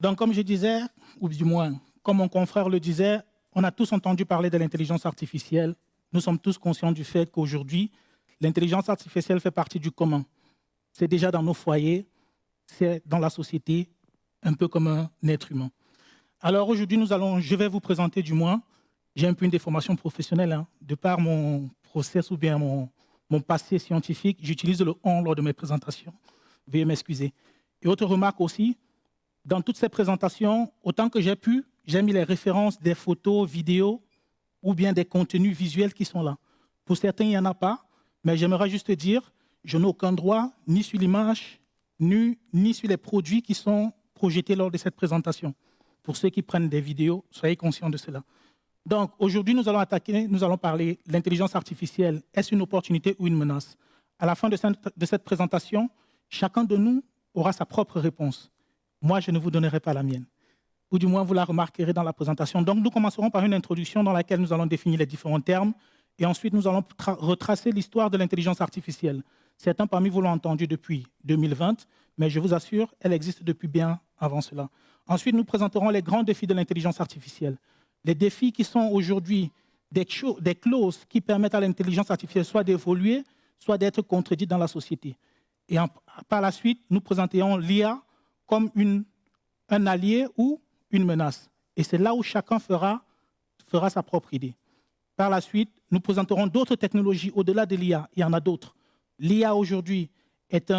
Donc, comme je disais, ou du moins, comme mon confrère le disait, on a tous entendu parler de l'intelligence artificielle. Nous sommes tous conscients du fait qu'aujourd'hui, l'intelligence artificielle fait partie du commun. C'est déjà dans nos foyers, c'est dans la société, un peu comme un être humain. Alors aujourd'hui, je vais vous présenter du moins, j'ai un peu une déformation professionnelle, de par mon process ou bien mon passé scientifique, j'utilise le on lors de mes présentations. Veuillez m'excuser. Et autre remarque aussi, dans toutes ces présentations, autant que j'ai pu, j'ai mis les références des photos, vidéos ou bien des contenus visuels qui sont là. Pour certains, il n'y en a pas, mais j'aimerais juste dire, je n'ai aucun droit ni sur l'image, ni sur les produits qui sont projetés lors de cette présentation. Pour ceux qui prennent des vidéos, soyez conscients de cela. Donc, aujourd'hui, nous allons parler de l'intelligence artificielle. Est-ce une opportunité ou une menace? À la fin de cette présentation, chacun de nous aura sa propre réponse. Moi, je ne vous donnerai pas la mienne. Ou du moins, vous la remarquerez dans la présentation. Donc, nous commencerons par une introduction dans laquelle nous allons définir les différents termes. Et ensuite, nous allons retracer l'histoire de l'intelligence artificielle. Certains parmi vous l'ont entendu depuis 2020, mais je vous assure, elle existe depuis bien avant cela. Ensuite, nous présenterons les grands défis de l'intelligence artificielle. Les défis qui sont aujourd'hui des clauses qui permettent à l'intelligence artificielle soit d'évoluer, soit d'être contredite dans la société. Et par la suite, nous présenterons l'IA comme un allié ou une menace. Et c'est là où chacun fera sa propre idée. Par la suite, nous présenterons d'autres technologies au-delà de l'IA. Il y en a d'autres. L'IA aujourd'hui est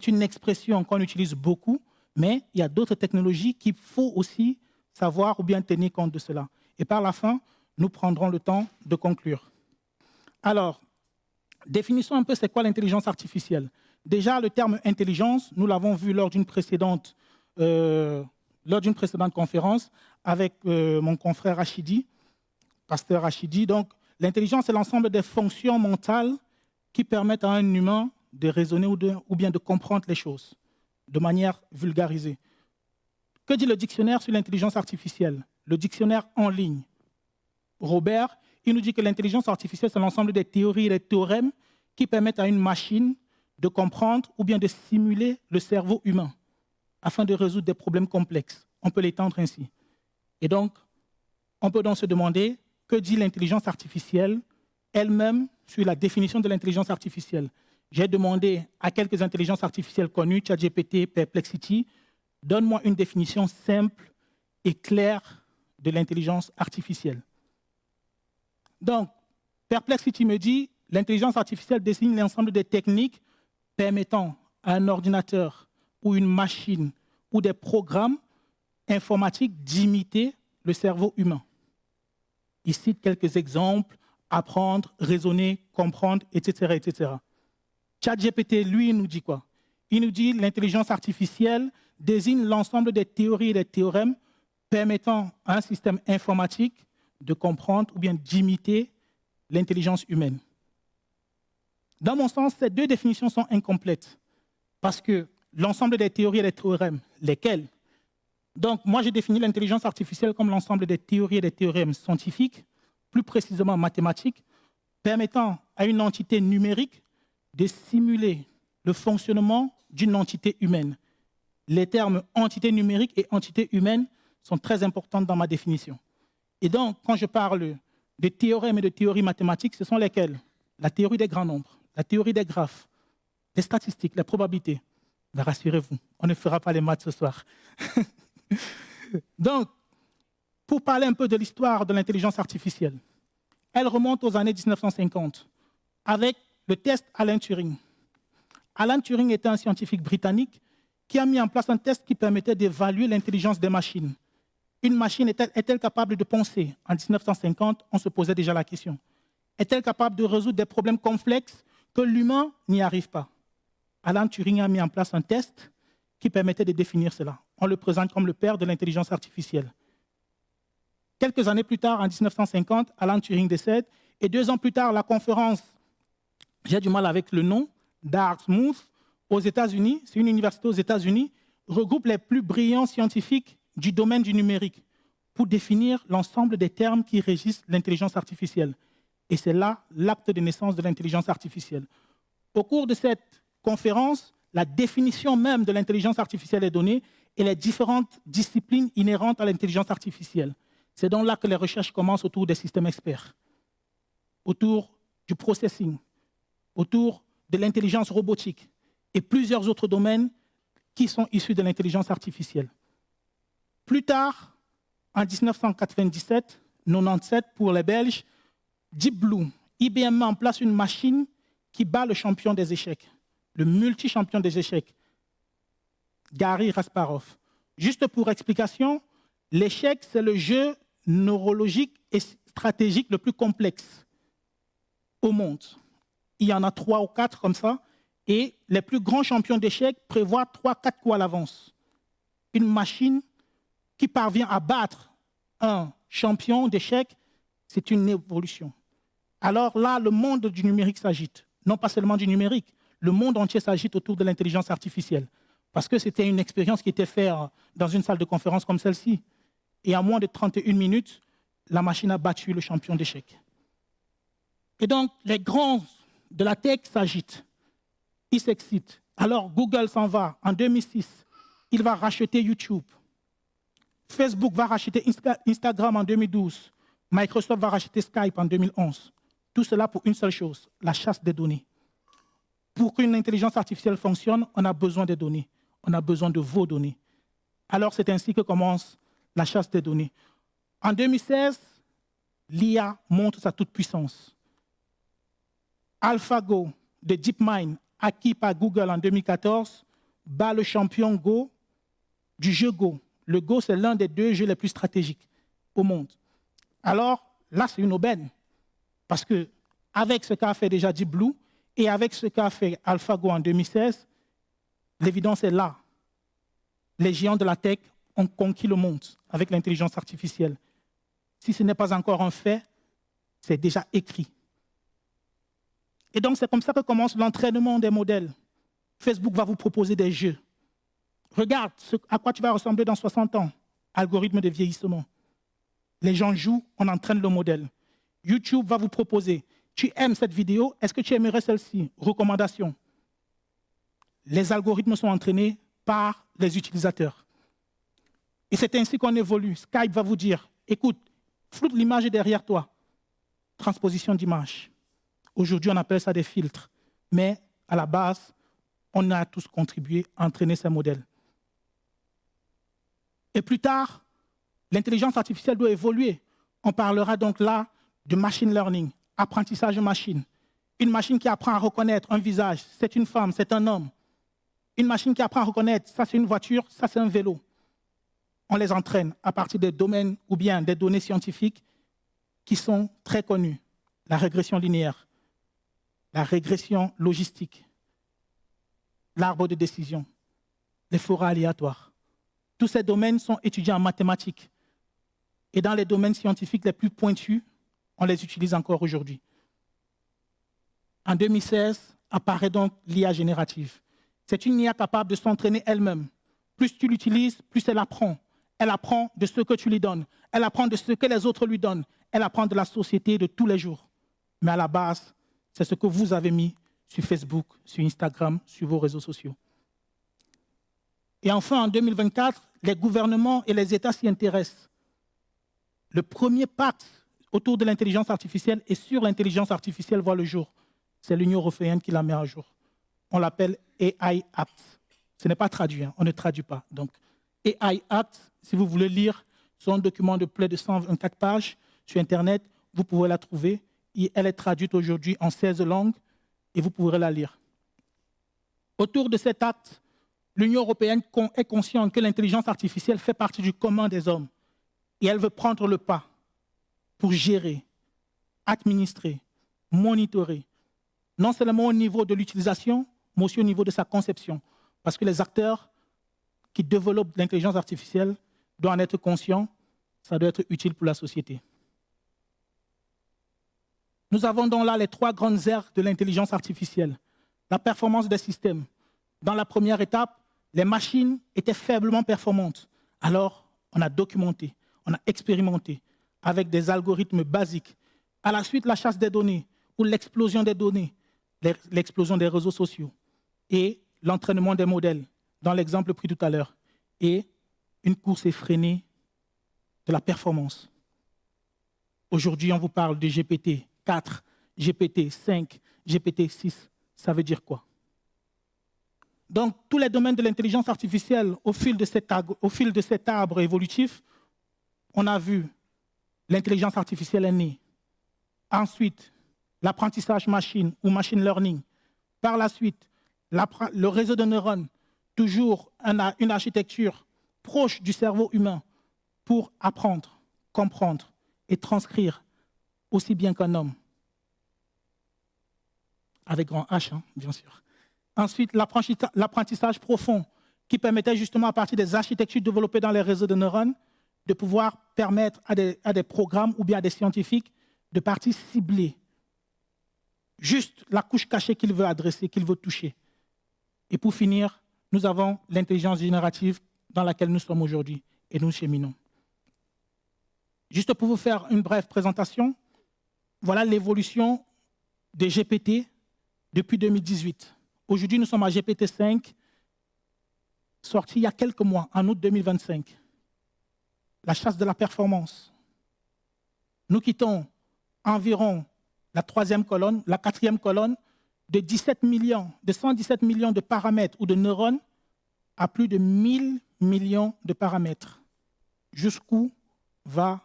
une expression qu'on utilise beaucoup, mais il y a d'autres technologies qu'il faut aussi savoir ou bien tenir compte de cela. Et par la fin, nous prendrons le temps de conclure. Alors, définissons un peu c'est quoi l'intelligence artificielle. Déjà, le terme intelligence, nous l'avons vu lors d'une précédente conférence avec mon confrère Rachidi, pasteur Rachidi. Donc, l'intelligence, c'est l'ensemble des fonctions mentales qui permettent à un humain de raisonner ou bien de comprendre les choses de manière vulgarisée. Que dit le dictionnaire sur l'intelligence artificielle? Le dictionnaire en ligne. Robert, il nous dit que l'intelligence artificielle, c'est l'ensemble des théories et des théorèmes qui permettent à une machine de comprendre ou bien de simuler le cerveau humain afin de résoudre des problèmes complexes. On peut l'étendre ainsi. Et donc, on peut donc se demander que dit l'intelligence artificielle elle-même sur la définition de l'intelligence artificielle. J'ai demandé à quelques intelligences artificielles connues, ChatGPT, Perplexity, donne-moi une définition simple et claire de l'intelligence artificielle. Donc, Perplexity me dit, l'intelligence artificielle désigne l'ensemble des techniques permettant à un ordinateur ou une machine ou des programmes informatiques d'imiter le cerveau humain. Il cite quelques exemples, apprendre, raisonner, comprendre, etc., etc. ChatGPT, lui, nous dit quoi? Il nous dit l'intelligence artificielle désigne l'ensemble des théories et des théorèmes permettant à un système informatique de comprendre ou bien d'imiter l'intelligence humaine. Dans mon sens, ces deux définitions sont incomplètes parce que l'ensemble des théories et des théorèmes, lesquels? Donc, moi, j'ai défini l'intelligence artificielle comme l'ensemble des théories et des théorèmes scientifiques, plus précisément mathématiques, permettant à une entité numérique de simuler le fonctionnement d'une entité humaine. Les termes entité numérique et entité humaine sont très importants dans ma définition. Et donc, quand je parle de théorèmes et de théories mathématiques, ce sont lesquels? La théorie des grands nombres, la théorie des graphes, les statistiques, les probabilités. Mais rassurez-vous, on ne fera pas les maths ce soir. Donc, pour parler un peu de l'histoire de l'intelligence artificielle, elle remonte aux années 1950 avec le test Alan Turing. Alan Turing était un scientifique britannique qui a mis en place un test qui permettait d'évaluer l'intelligence des machines. Une machine est-elle capable de penser? En 1950, on se posait déjà la question. Est-elle capable de résoudre des problèmes complexes que l'humain n'y arrive pas? Alan Turing a mis en place un test qui permettait de définir cela. On le présente comme le père de l'intelligence artificielle. Quelques années plus tard, en 1950, Alan Turing décède, et 2 ans plus tard, la conférence, j'ai du mal avec le nom, Dartmouth, aux États-Unis, c'est une université aux États-Unis, regroupe les plus brillants scientifiques du domaine du numérique pour définir l'ensemble des termes qui régissent l'intelligence artificielle. Et c'est là l'acte de naissance de l'intelligence artificielle. Au cours de cette conférence, la définition même de l'intelligence artificielle est donnée et les différentes disciplines inhérentes à l'intelligence artificielle. C'est donc là que les recherches commencent autour des systèmes experts, autour du processing, autour de l'intelligence robotique et plusieurs autres domaines qui sont issus de l'intelligence artificielle. Plus tard, en 1997 pour les Belges, Deep Blue, IBM met en place une machine qui bat le champion des échecs, le multi-champion des échecs, Garry Kasparov. Juste pour explication, l'échec, c'est le jeu neurologique et stratégique le plus complexe au monde. Il y en a 3 ou 4 comme ça, et les plus grands champions d'échecs prévoient 3-4 coups à l'avance. Une machine qui parvient à battre un champion d'échecs, c'est une évolution. Alors là, le monde du numérique s'agite. Non pas seulement du numérique, le monde entier s'agite autour de l'intelligence artificielle. Parce que c'était une expérience qui était faite dans une salle de conférence comme celle-ci. Et en moins de 31 minutes, la machine a battu le champion d'échecs. Et donc, les grands de la tech s'agitent. Ils s'excitent. Alors, Google s'en va. En 2006, il va racheter YouTube. Facebook va racheter Instagram en 2012. Microsoft va racheter Skype en 2011. Tout cela pour une seule chose, la chasse des données. Pour qu'une intelligence artificielle fonctionne, on a besoin des données. On a besoin de vos données. Alors, c'est ainsi que commence la chasse des données. En 2016, l'IA montre sa toute-puissance. AlphaGo de DeepMind, acquis par Google en 2014, bat le champion Go du jeu Go. Le Go, c'est l'un des 2 jeux les plus stratégiques au monde. Alors, là, c'est une aubaine. Parce qu'avec ce qu'a fait déjà Deep Blue et avec ce qu'a fait AlphaGo en 2016, l'évidence est là. Les géants de la tech ont conquis le monde avec l'intelligence artificielle. Si ce n'est pas encore un fait, c'est déjà écrit. Et donc, c'est comme ça que commence l'entraînement des modèles. Facebook va vous proposer des jeux. Regarde à quoi tu vas ressembler dans 60 ans. Algorithme de vieillissement. Les gens jouent, on entraîne le modèle. YouTube va vous proposer, tu aimes cette vidéo, est-ce que tu aimerais celle-ci? Recommandation. Les algorithmes sont entraînés par les utilisateurs. Et c'est ainsi qu'on évolue. Skype va vous dire, écoute, floute l'image derrière toi. Transposition d'image. Aujourd'hui, on appelle ça des filtres. Mais à la base, on a tous contribué à entraîner ces modèles. Et plus tard, l'intelligence artificielle doit évoluer. On parlera donc là de machine learning, apprentissage machine. Une machine qui apprend à reconnaître un visage, c'est une femme, c'est un homme. Une machine qui apprend à reconnaître, ça c'est une voiture, ça c'est un vélo. On les entraîne à partir des domaines ou bien des données scientifiques qui sont très connues. La régression linéaire, la régression logistique, l'arbre de décision, les forats aléatoires. Tous ces domaines sont étudiés en mathématiques. Et dans les domaines scientifiques les plus pointus, on les utilise encore aujourd'hui. En 2016, apparaît donc l'IA générative. C'est une IA capable de s'entraîner elle-même. Plus tu l'utilises, plus elle apprend. Elle apprend de ce que tu lui donnes. Elle apprend de ce que les autres lui donnent. Elle apprend de la société de tous les jours. Mais à la base, c'est ce que vous avez mis sur Facebook, sur Instagram, sur vos réseaux sociaux. Et enfin, en 2024, les gouvernements et les États s'y intéressent. Le premier pacte autour de l'intelligence artificielle et sur l'intelligence artificielle voit le jour. C'est l'Union européenne qui la met à jour. On l'appelle AI Act. Ce n'est pas traduit, on ne traduit pas. Donc, AI Act, si vous voulez lire, c'est un document de près de 124 pages sur Internet. Vous pouvez la trouver. Elle est traduite aujourd'hui en 16 langues et vous pourrez la lire. Autour de cet acte, l'Union européenne est consciente que l'intelligence artificielle fait partie du commun des hommes et elle veut prendre le pas pour gérer, administrer, monitorer, non seulement au niveau de l'utilisation, mais aussi au niveau de sa conception. Parce que les acteurs qui développent l'intelligence artificielle doivent en être conscients, ça doit être utile pour la société. Nous avons donc là les 3 grandes aires de l'intelligence artificielle. La performance des systèmes. Dans la première étape, les machines étaient faiblement performantes. Alors, on a documenté, on a expérimenté avec des algorithmes basiques. À la suite, la chasse des données ou l'explosion des données, l'explosion des réseaux sociaux et l'entraînement des modèles, dans l'exemple pris tout à l'heure. et une course effrénée de la performance. Aujourd'hui, on vous parle de GPT-4, GPT-5, GPT-6. Ça veut dire quoi? Donc, tous les domaines de l'intelligence artificielle, au fil de cet arbre évolutif, on a vu l'intelligence artificielle est née. Ensuite, l'apprentissage machine ou machine learning. Par la suite, le réseau de neurones, toujours une architecture proche du cerveau humain pour apprendre, comprendre et transcrire aussi bien qu'un homme. Avec grand H, hein, bien sûr. Ensuite, l'apprentissage profond qui permettait justement à partir des architectures développées dans les réseaux de neurones de pouvoir permettre à des programmes ou bien à des scientifiques de partir cibler juste la couche cachée qu'il veut adresser, qu'il veut toucher. Et pour finir, nous avons l'intelligence générative dans laquelle nous sommes aujourd'hui et nous cheminons. Juste pour vous faire une brève présentation, voilà l'évolution des GPT depuis 2018. Aujourd'hui, nous sommes à GPT-5, sorti il y a quelques mois, en août 2025. La chasse de la performance. Nous quittons environ la quatrième colonne, de 117 millions de paramètres ou de neurones à plus de 1000 millions de paramètres. Jusqu'où va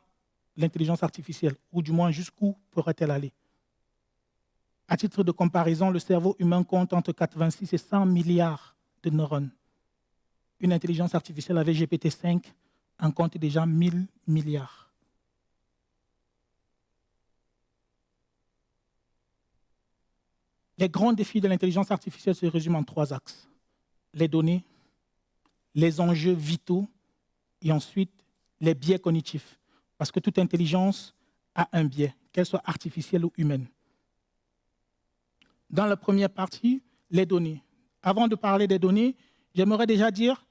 l'intelligence artificielle, ou du moins jusqu'où pourrait-elle aller? À titre de comparaison, le cerveau humain compte entre 86 et 100 milliards de neurones. Une intelligence artificielle avec GPT-5 en compte déjà 1000 milliards. Les grands défis de l'intelligence artificielle se résument en 3 axes. Les données, les enjeux vitaux et ensuite les biais cognitifs. Parce que toute intelligence a un biais, qu'elle soit artificielle ou humaine. Dans la première partie, les données. Avant de parler des données, j'aimerais déjà dire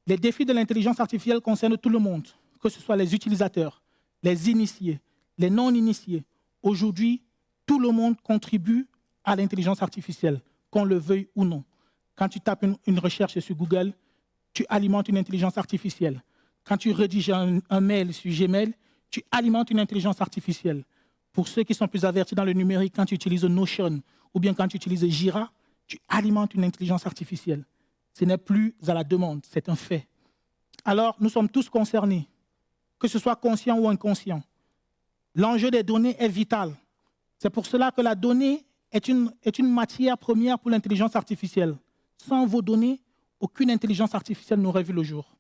les défis de l'intelligence artificielle concernent tout le monde, que ce soit les utilisateurs, les initiés, les non-initiés. Aujourd'hui, tout le monde contribue à l'intelligence artificielle, qu'on le veuille ou non. Quand tu tapes une recherche sur Google, tu alimentes une intelligence artificielle. Quand tu rédiges un mail sur Gmail, tu alimentes une intelligence artificielle. Pour ceux qui sont plus avertis dans le numérique, quand tu utilises Notion ou bien quand tu utilises Jira, tu alimentes une intelligence artificielle. Ce n'est plus à la demande, c'est un fait. Alors, nous sommes tous concernés, que ce soit conscient ou inconscient. L'enjeu des données est vital. C'est pour cela que la donnée est une matière première pour l'intelligence artificielle. Sans vos données, aucune intelligence artificielle n'aurait vu le jour.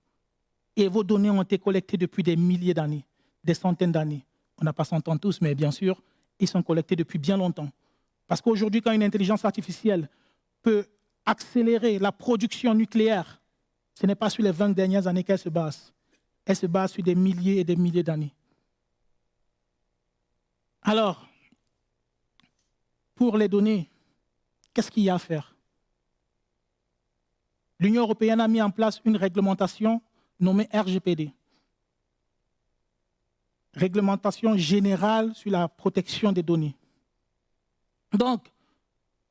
Et vos données ont été collectées depuis des milliers d'années, des centaines d'années. On n'a pas 100 ans tous, mais bien sûr, ils sont collectés depuis bien longtemps. Parce qu'aujourd'hui, quand une intelligence artificielle peut accélérer la production nucléaire, ce n'est pas sur les 20 dernières années qu'elle se base. Elle se base sur des milliers et des milliers d'années. Alors, pour les données, qu'est-ce qu'il y a à faire? L'Union européenne a mis en place une réglementation nommée RGPD. Réglementation générale sur la protection des données. Donc,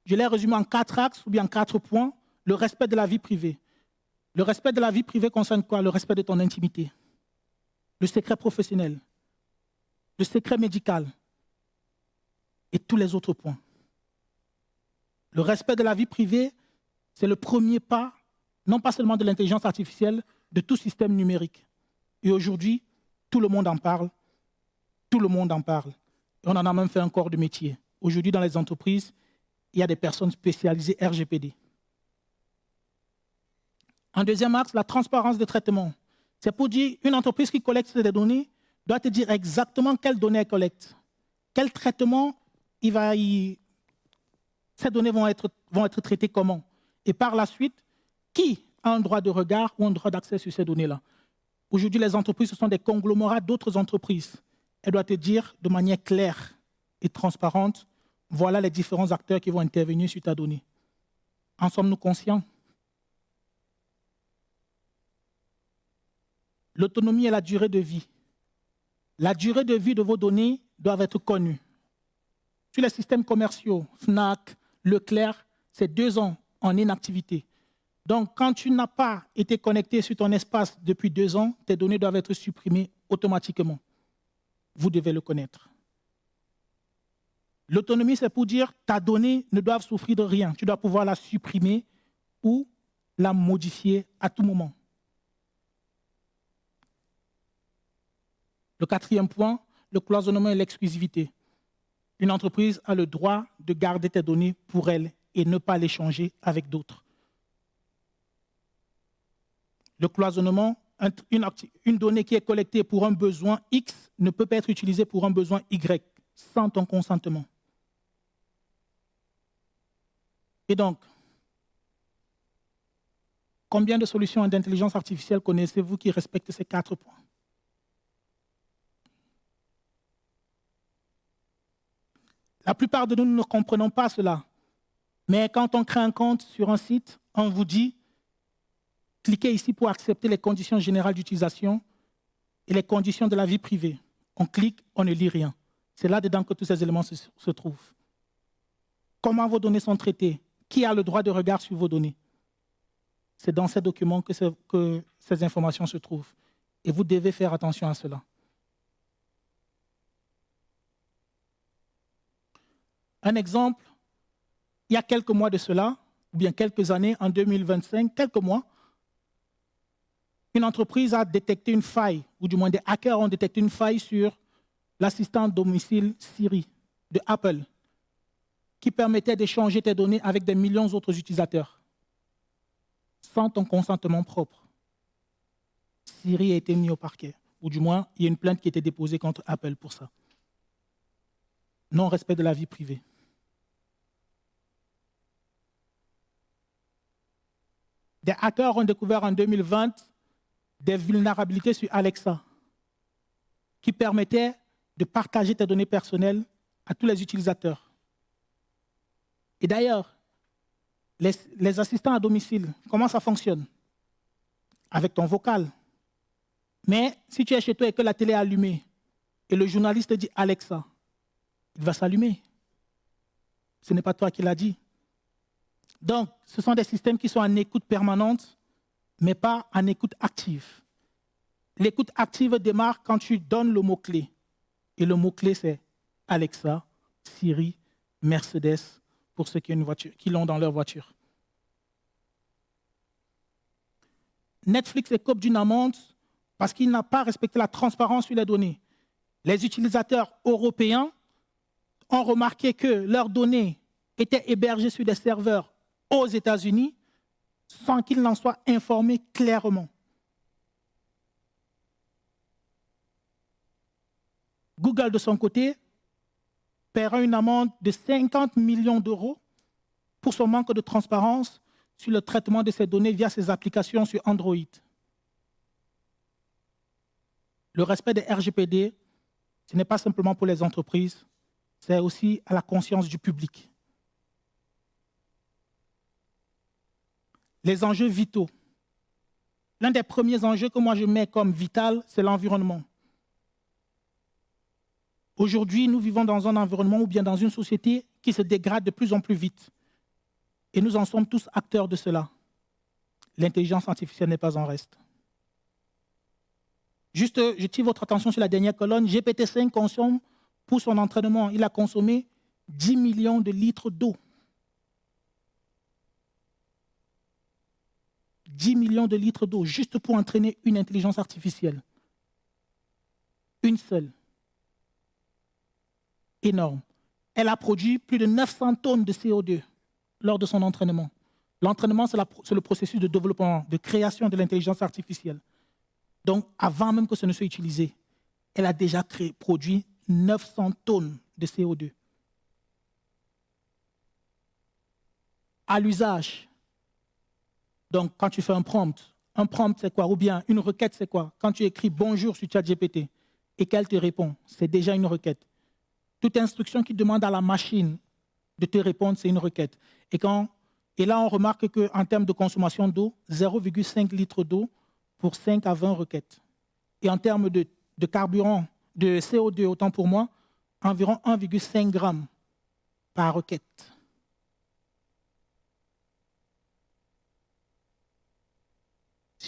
je l'ai résumé en 4 axes ou bien 4 points. Le respect de la vie privée. Le respect de la vie privée concerne quoi? Le respect de ton intimité. Le secret professionnel. Le secret médical. Et tous les autres points. Le respect de la vie privée, c'est le premier pas, non pas seulement de l'intelligence artificielle, de tout système numérique. Et aujourd'hui, tout le monde en parle. Tout le monde en parle. Et on en a même fait un corps de métier. Aujourd'hui, dans les entreprises, il y a des personnes spécialisées RGPD. En deuxième axe, la transparence des traitements. C'est pour dire une entreprise qui collecte des données doit te dire exactement quelles données elle collecte. Quel traitement ces données vont être traitées comment. Et par la suite, qui a un droit de regard ou un droit d'accès sur ces données-là. Aujourd'hui, les entreprises, ce sont des conglomérats d'autres entreprises. Elle doit te dire de manière claire et transparente, voilà les différents acteurs qui vont intervenir sur ta donnée. En sommes-nous conscients? L'autonomie et la durée de vie. La durée de vie de vos données doivent être connues. Sur les systèmes commerciaux, Fnac, Leclerc, c'est 2 ans en inactivité. Donc, quand tu n'as pas été connecté sur ton espace depuis 2 ans, tes données doivent être supprimées automatiquement. Vous devez le connaître. L'autonomie, c'est pour dire ta donnée ne doit souffrir de rien. Tu dois pouvoir la supprimer ou la modifier à tout moment. Le 4e point, le cloisonnement et l'exclusivité. Une entreprise a le droit de garder tes données pour elle et ne pas les changer avec d'autres. Le cloisonnement, une donnée qui est collectée pour un besoin X ne peut pas être utilisée pour un besoin Y sans ton consentement. Et donc, combien de solutions d'intelligence artificielle connaissez-vous qui respectent ces 4 points? La plupart de nous ne comprenons pas cela. Mais quand on crée un compte sur un site, on vous dit « Cliquez ici pour accepter les conditions générales d'utilisation et les conditions de la vie privée ». On clique, on ne lit rien. C'est là-dedans que tous ces éléments se trouvent. Comment vos données sont traitées? Qui a le droit de regard sur vos données? C'est dans ces documents que ces informations se trouvent. Et vous devez faire attention à cela. Un exemple, il y a quelques mois de cela, ou bien quelques années, en 2025, quelques mois, une entreprise a détecté une faille, ou du moins des hackers ont détecté une faille sur l'assistant domicile Siri de Apple, qui permettait d'échanger tes données avec des millions d'autres utilisateurs, sans ton consentement propre. Siri a été mis au parquet, ou du moins, il y a une plainte qui a été déposée contre Apple pour ça. Non-respect de la vie privée. Des hackers ont découvert en 2020 des vulnérabilités sur Alexa qui permettaient de partager tes données personnelles à tous les utilisateurs. Et d'ailleurs, les assistants à domicile, comment ça fonctionne? Avec ton vocal. Mais si tu es chez toi et que la télé est allumée et le journaliste dit Alexa, il va s'allumer. Ce n'est pas toi qui l'as dit. Donc, ce sont des systèmes qui sont en écoute permanente, mais pas en écoute active. L'écoute active démarre quand tu donnes le mot-clé. Et le mot-clé, c'est Alexa, Siri, Mercedes, pour ceux qui l'ont dans leur voiture. Netflix écope d'une amende parce qu'il n'a pas respecté la transparence sur les données. Les utilisateurs européens ont remarqué que leurs données étaient hébergées sur des serveurs aux États-Unis sans qu'ils n'en soient informés clairement. Google, de son côté, paiera une amende de 50 millions d'euros pour son manque de transparence sur le traitement de ces données via ses applications sur Android. Le respect des RGPD, ce n'est pas simplement pour les entreprises, c'est aussi à la conscience du public. Les enjeux vitaux. L'un des premiers enjeux que moi je mets comme vital, c'est l'environnement. Aujourd'hui, nous vivons dans un environnement ou bien dans une société qui se dégrade de plus en plus vite. Et nous en sommes tous acteurs de cela. L'intelligence artificielle n'est pas en reste. Juste, je tire votre attention sur la dernière colonne. GPT-5 consomme, pour son entraînement, il a consommé 10 millions de litres d'eau. 10 millions de litres d'eau juste pour entraîner une intelligence artificielle. Une seule. Énorme. Elle a produit plus de 900 tonnes de CO2 lors de son entraînement. L'entraînement, c'est le processus de développement, de création de l'intelligence artificielle. Donc, avant même que ce ne soit utilisé, elle a déjà produit 900 tonnes de CO2. À l'usage, donc quand tu fais un prompt c'est quoi? Ou bien une requête, c'est quoi? Quand tu écris « Bonjour » sur ChatGPT et qu'elle te répond, c'est déjà une requête. Toute instruction qui demande à la machine de te répondre, c'est une requête. Et là, on remarque qu'en termes de consommation d'eau, 0,5 litres d'eau pour 5 à 20 requêtes. Et en termes de carburant, de CO2, autant pour moi, environ 1,5 g par requête.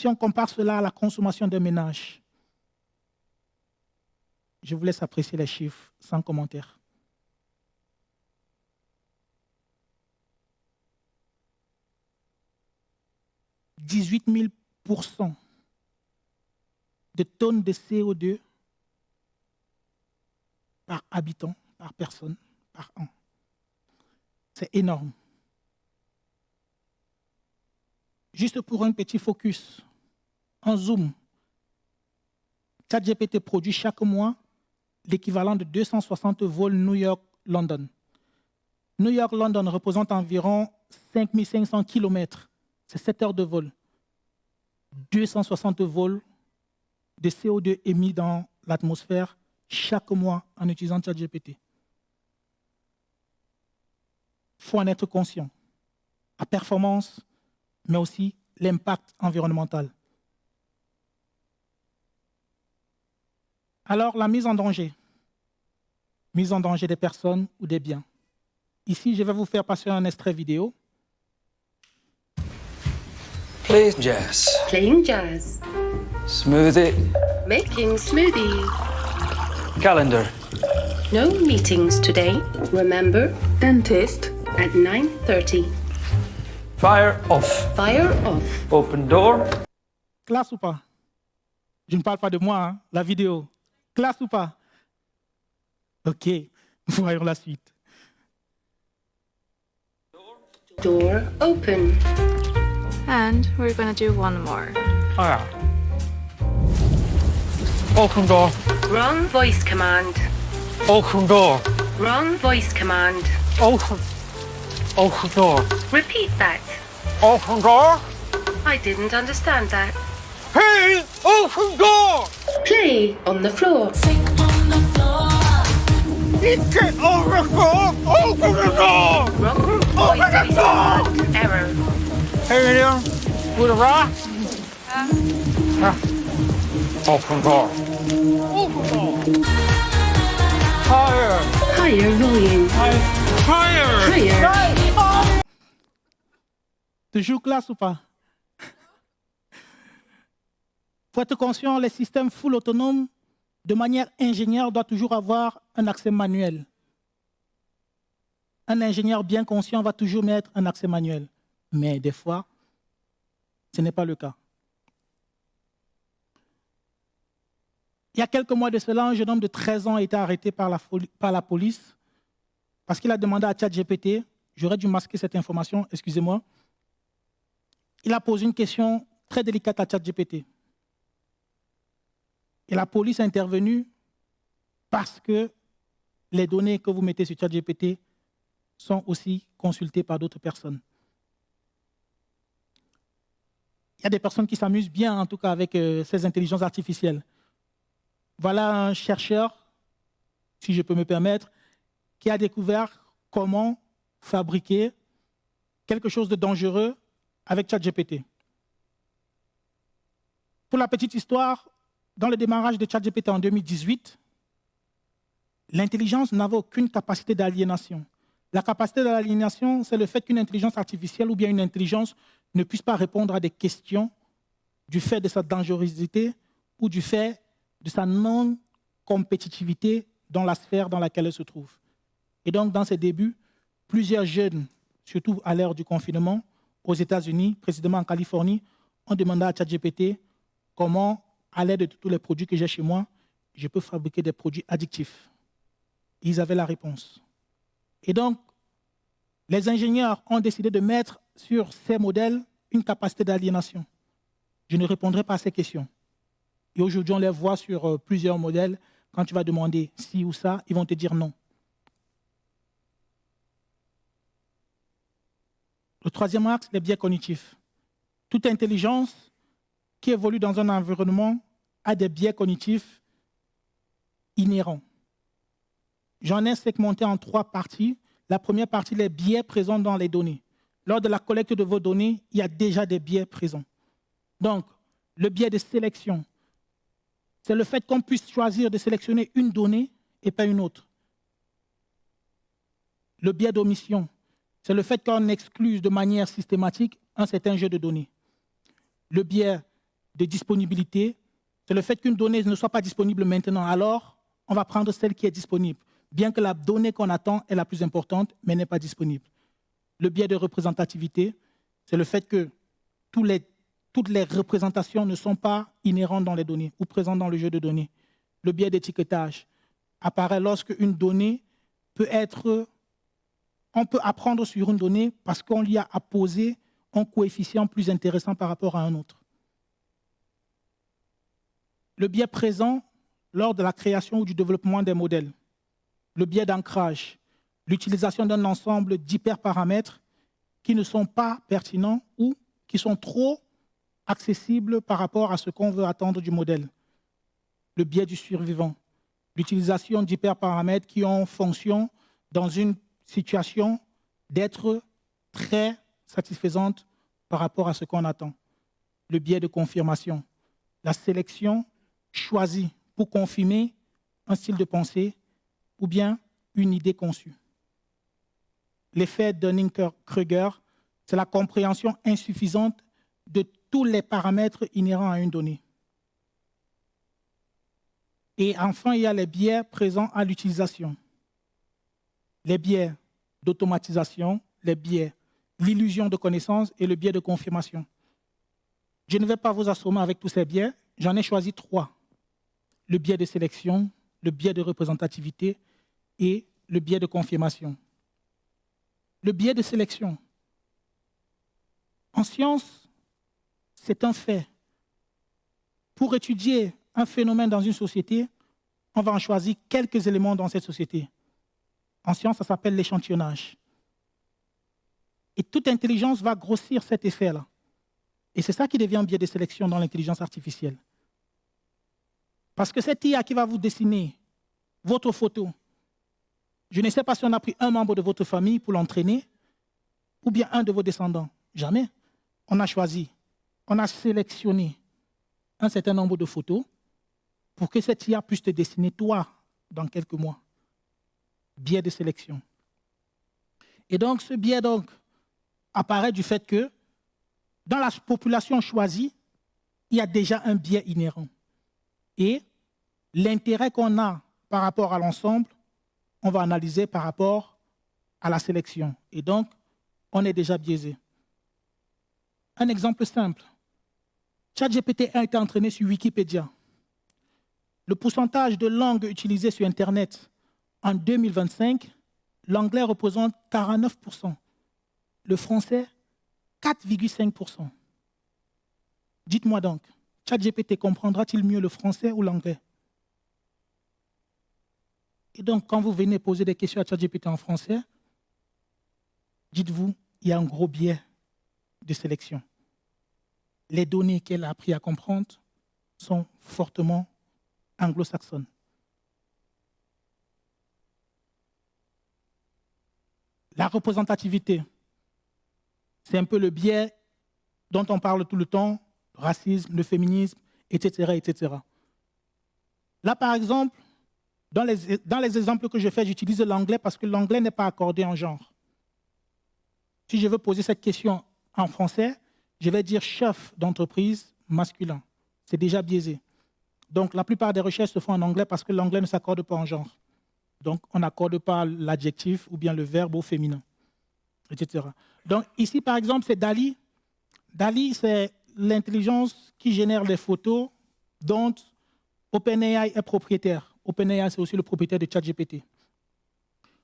Si on compare cela à la consommation d'un ménage, je vous laisse apprécier les chiffres sans commentaire. « 18 000% de tonnes de CO2 par habitant, par personne, par an. C'est énorme. Juste pour un petit focus, en zoom, ChatGPT produit chaque mois l'équivalent de 260 vols New York-London. New York-London représente environ 5500 km. C'est 7 heures de vol. 260 vols de CO2 émis dans l'atmosphère chaque mois en utilisant ChatGPT. Il faut en être conscient. La performance, mais aussi l'impact environnemental. Alors, la mise en danger. Mise en danger des personnes ou des biens. Ici, je vais vous faire passer un extrait vidéo. Play jazz. Playing jazz. Smoothie. Making smoothie. Calendar. No meetings today. Remember, dentist at 9:30. Fire off. Fire off. Open door. Classe ou pas? Je ne parle pas de moi, hein, la vidéo. Classe ou pas? Ok, voyons la suite. Door open. And we're gonna do one more. Ah. Open door. Wrong voice command. Open door. Wrong voice command. Open. Open door. Repeat that. Open door. I didn't understand that. Hey, open door. Play on the floor. Get over the door. Open the door. Wrong voice command. Error. Hey, there. With a rock. Open door. Open door. Higher. Higher volume. Higher. Higher. Toujours classe ou pas? Pour être conscient, les systèmes full autonomes, de manière ingénieure, doivent toujours avoir un accès manuel. Un ingénieur bien conscient va toujours mettre un accès manuel. Mais des fois, ce n'est pas le cas. Il y a quelques mois de cela, un jeune homme de 13 ans a été arrêté par la police parce qu'il a demandé à ChatGPT, j'aurais dû masquer cette information, excusez-moi, il a posé une question très délicate à ChatGPT. Et la police est intervenue parce que les données que vous mettez sur ChatGPT sont aussi consultées par d'autres personnes. Il y a des personnes qui s'amusent bien, en tout cas, avec ces intelligences artificielles. Voilà un chercheur, si je peux me permettre, qui a découvert comment fabriquer quelque chose de dangereux avec ChatGPT. Pour la petite histoire, dans le démarrage de ChatGPT en 2018, l'intelligence n'avait aucune capacité d'aliénation. La capacité d'aliénation, c'est le fait qu'une intelligence artificielle ou bien une intelligence ne puisse pas répondre à des questions du fait de sa dangerosité ou du fait de sa non-compétitivité dans la sphère dans laquelle elle se trouve. Et donc, dans ses débuts, plusieurs jeunes, surtout à l'ère du confinement, aux États-Unis, précisément en Californie, ont demandé à ChatGPT comment, à l'aide de tous les produits que j'ai chez moi, je peux fabriquer des produits addictifs. Ils avaient la réponse. Et donc, les ingénieurs ont décidé de mettre sur ces modèles une capacité d'aliénation. Je ne répondrai pas à ces questions. Et aujourd'hui, on les voit sur plusieurs modèles. Quand tu vas demander ci ou ça, ils vont te dire non. Le troisième axe, les biais cognitifs. Toute intelligence qui évolue dans un environnement a des biais cognitifs inhérents. J'en ai segmenté en 3 parties. La première partie, les biais présents dans les données. Lors de la collecte de vos données, il y a déjà des biais présents. Donc, le biais de sélection, c'est le fait qu'on puisse choisir de sélectionner une donnée et pas une autre. Le biais d'omission, c'est le fait qu'on excluse de manière systématique un certain jeu de données. Le biais de disponibilité, c'est le fait qu'une donnée ne soit pas disponible maintenant. Alors, on va prendre celle qui est disponible, bien que la donnée qu'on attend est la plus importante, mais n'est pas disponible. Le biais de représentativité, c'est le fait que toutes les représentations ne sont pas inhérentes dans les données ou présentes dans le jeu de données. Le biais d'étiquetage apparaît lorsque une donnée peut être... On peut apprendre sur une donnée parce qu'on lui a apposé un coefficient plus intéressant par rapport à un autre. Le biais présent lors de la création ou du développement des modèles. Le biais d'ancrage, l'utilisation d'un ensemble d'hyperparamètres qui ne sont pas pertinents ou qui sont trop accessibles par rapport à ce qu'on veut attendre du modèle. Le biais du survivant, l'utilisation d'hyperparamètres qui ont fonction dans une situation d'être très satisfaisante par rapport à ce qu'on attend. Le biais de confirmation, la sélection choisie pour confirmer un style de pensée ou bien une idée conçue. L'effet Dunning-Kruger, c'est la compréhension insuffisante de tous les paramètres inhérents à une donnée. Et enfin, il y a les biais présents à l'utilisation. Les biais d'automatisation, les biais, l'illusion de connaissance et le biais de confirmation. Je ne vais pas vous assommer avec tous ces biais, j'en ai choisi 3. Le biais de sélection, le biais de représentativité et le biais de confirmation. Le biais de sélection. En science, c'est un fait. Pour étudier un phénomène dans une société, on va en choisir quelques éléments dans cette société. En science, ça s'appelle l'échantillonnage. Et toute intelligence va grossir cet effet-là. Et c'est ça qui devient un biais de sélection dans l'intelligence artificielle. Parce que cette IA qui va vous dessiner votre photo, je ne sais pas si on a pris un membre de votre famille pour l'entraîner ou bien un de vos descendants. Jamais. On a choisi, on a sélectionné un certain nombre de photos pour que cette IA puisse te dessiner toi dans quelques mois. Biais de sélection. Et donc, ce biais apparaît du fait que dans la population choisie, il y a déjà un biais inhérent. Et l'intérêt qu'on a par rapport à l'ensemble, on va analyser par rapport à la sélection. Et donc, on est déjà biaisé. Un exemple simple. ChatGPT a été entraîné sur Wikipédia. Le pourcentage de langues utilisées sur Internet en 2025, l'anglais représente 49%, le français 4,5%. Dites-moi donc, ChatGPT comprendra-t-il mieux le français ou l'anglais? Et donc, quand vous venez poser des questions à ChatGPT en français, dites-vous, il y a un gros biais de sélection. Les données qu'elle a appris à comprendre sont fortement anglo-saxonnes. La représentativité, c'est un peu le biais dont on parle tout le temps, le racisme, le féminisme, etc., etc. Là, par exemple, dans les exemples que je fais, j'utilise l'anglais parce que l'anglais n'est pas accordé en genre. Si je veux poser cette question en français, je vais dire chef d'entreprise masculin. C'est déjà biaisé. Donc, la plupart des recherches se font en anglais parce que l'anglais ne s'accorde pas en genre. Donc, on n'accorde pas l'adjectif ou bien le verbe au féminin, etc. Donc, ici, par exemple, c'est DALL-E. DALL-E, c'est l'intelligence qui génère les photos dont OpenAI est propriétaire. OpenAI, c'est aussi le propriétaire de ChatGPT.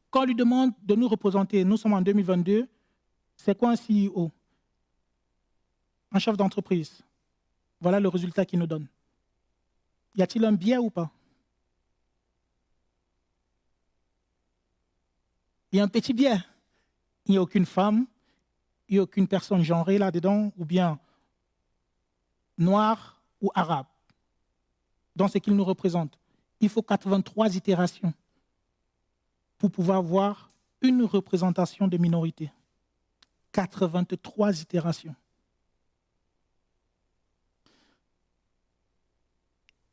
Quand on lui demande de nous représenter, nous sommes en 2022, c'est quoi un CEO? Un chef d'entreprise. Voilà le résultat qu'il nous donne. Y a-t-il un biais ou pas? Il y a un petit biais. Il n'y a aucune femme, il n'y a aucune personne genrée là-dedans, ou bien noire ou arabe, dans ce qu'il nous représente. Il faut 83 itérations pour pouvoir voir une représentation de minorité. 83 itérations.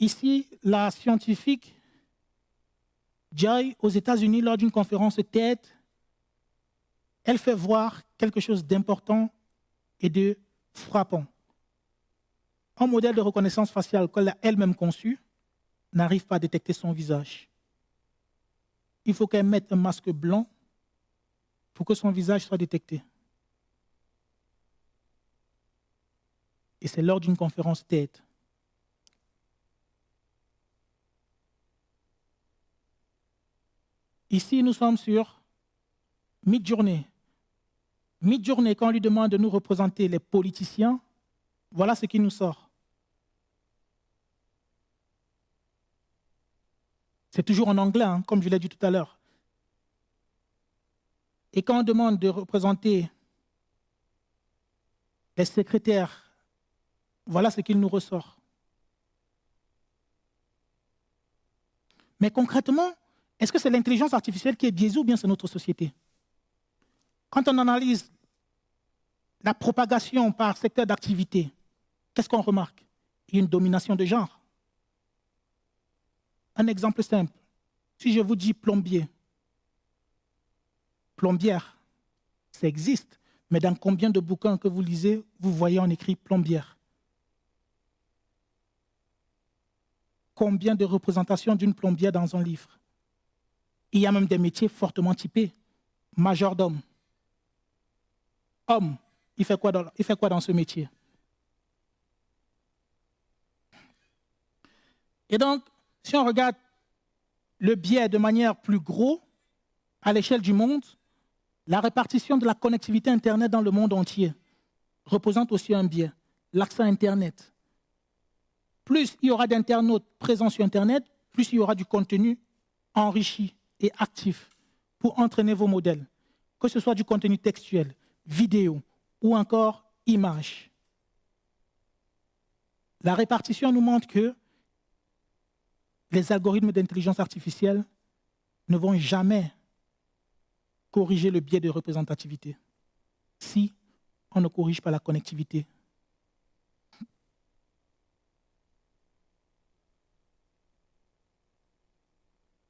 Ici, la scientifique Joy, aux États-Unis, lors d'une conférence TED, elle fait voir quelque chose d'important et de frappant. un modèle de reconnaissance faciale qu'elle a elle-même conçu n'arrive pas à détecter son visage. Il faut qu'elle mette un masque blanc pour que son visage soit détecté. Et c'est lors d'une conférence TED. Ici, nous sommes sur Midjourney. Midjourney, quand on lui demande de nous représenter les politiciens, voilà ce qui nous sort. C'est toujours en anglais, hein, comme je l'ai dit tout à l'heure. Et quand on demande de représenter les secrétaires, voilà ce qu'il nous ressort. Mais concrètement, est-ce que c'est l'intelligence artificielle qui est biaisée ou bien c'est notre société? Quand on analyse la propagation par secteur d'activité, qu'est-ce qu'on remarque? Il y a une domination de genre. Un exemple simple. Si je vous dis plombier, plombière, ça existe, mais dans combien de bouquins que vous lisez, vous voyez en écrit plombière? Combien de représentations d'une plombière dans un livre? Il y a même des métiers fortement typés. Majordome. Homme, il fait quoi dans ce métier? Et donc, si on regarde le biais de manière plus gros, à l'échelle du monde, la répartition de la connectivité Internet dans le monde entier représente aussi un biais, l'accès à Internet. Plus il y aura d'internautes présents sur Internet, plus il y aura du contenu enrichi et actif pour entraîner vos modèles, que ce soit du contenu textuel, vidéo ou encore image. La répartition nous montre que les algorithmes d'intelligence artificielle ne vont jamais corriger le biais de représentativité si on ne corrige pas la connectivité.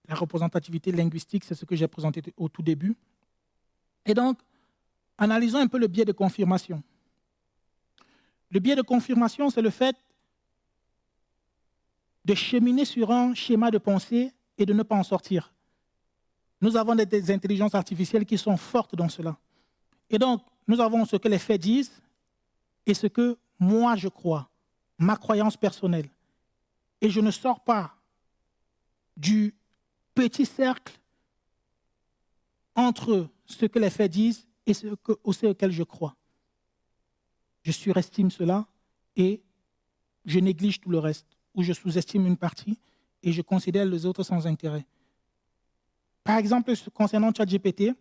La représentativité linguistique, c'est ce que j'ai présenté au tout début. Et donc, analysons un peu le biais de confirmation. Le biais de confirmation, c'est le fait de cheminer sur un schéma de pensée et de ne pas en sortir. Nous avons des intelligences artificielles qui sont fortes dans cela. Et donc, nous avons ce que les faits disent et ce que moi je crois, ma croyance personnelle. Et je ne sors pas du petit cercle entre ce que les faits disent et ce auquel je crois. Je surestime cela et je néglige tout le reste, ou je sous-estime une partie et je considère les autres sans intérêt. Par exemple, concernant ChatGPT,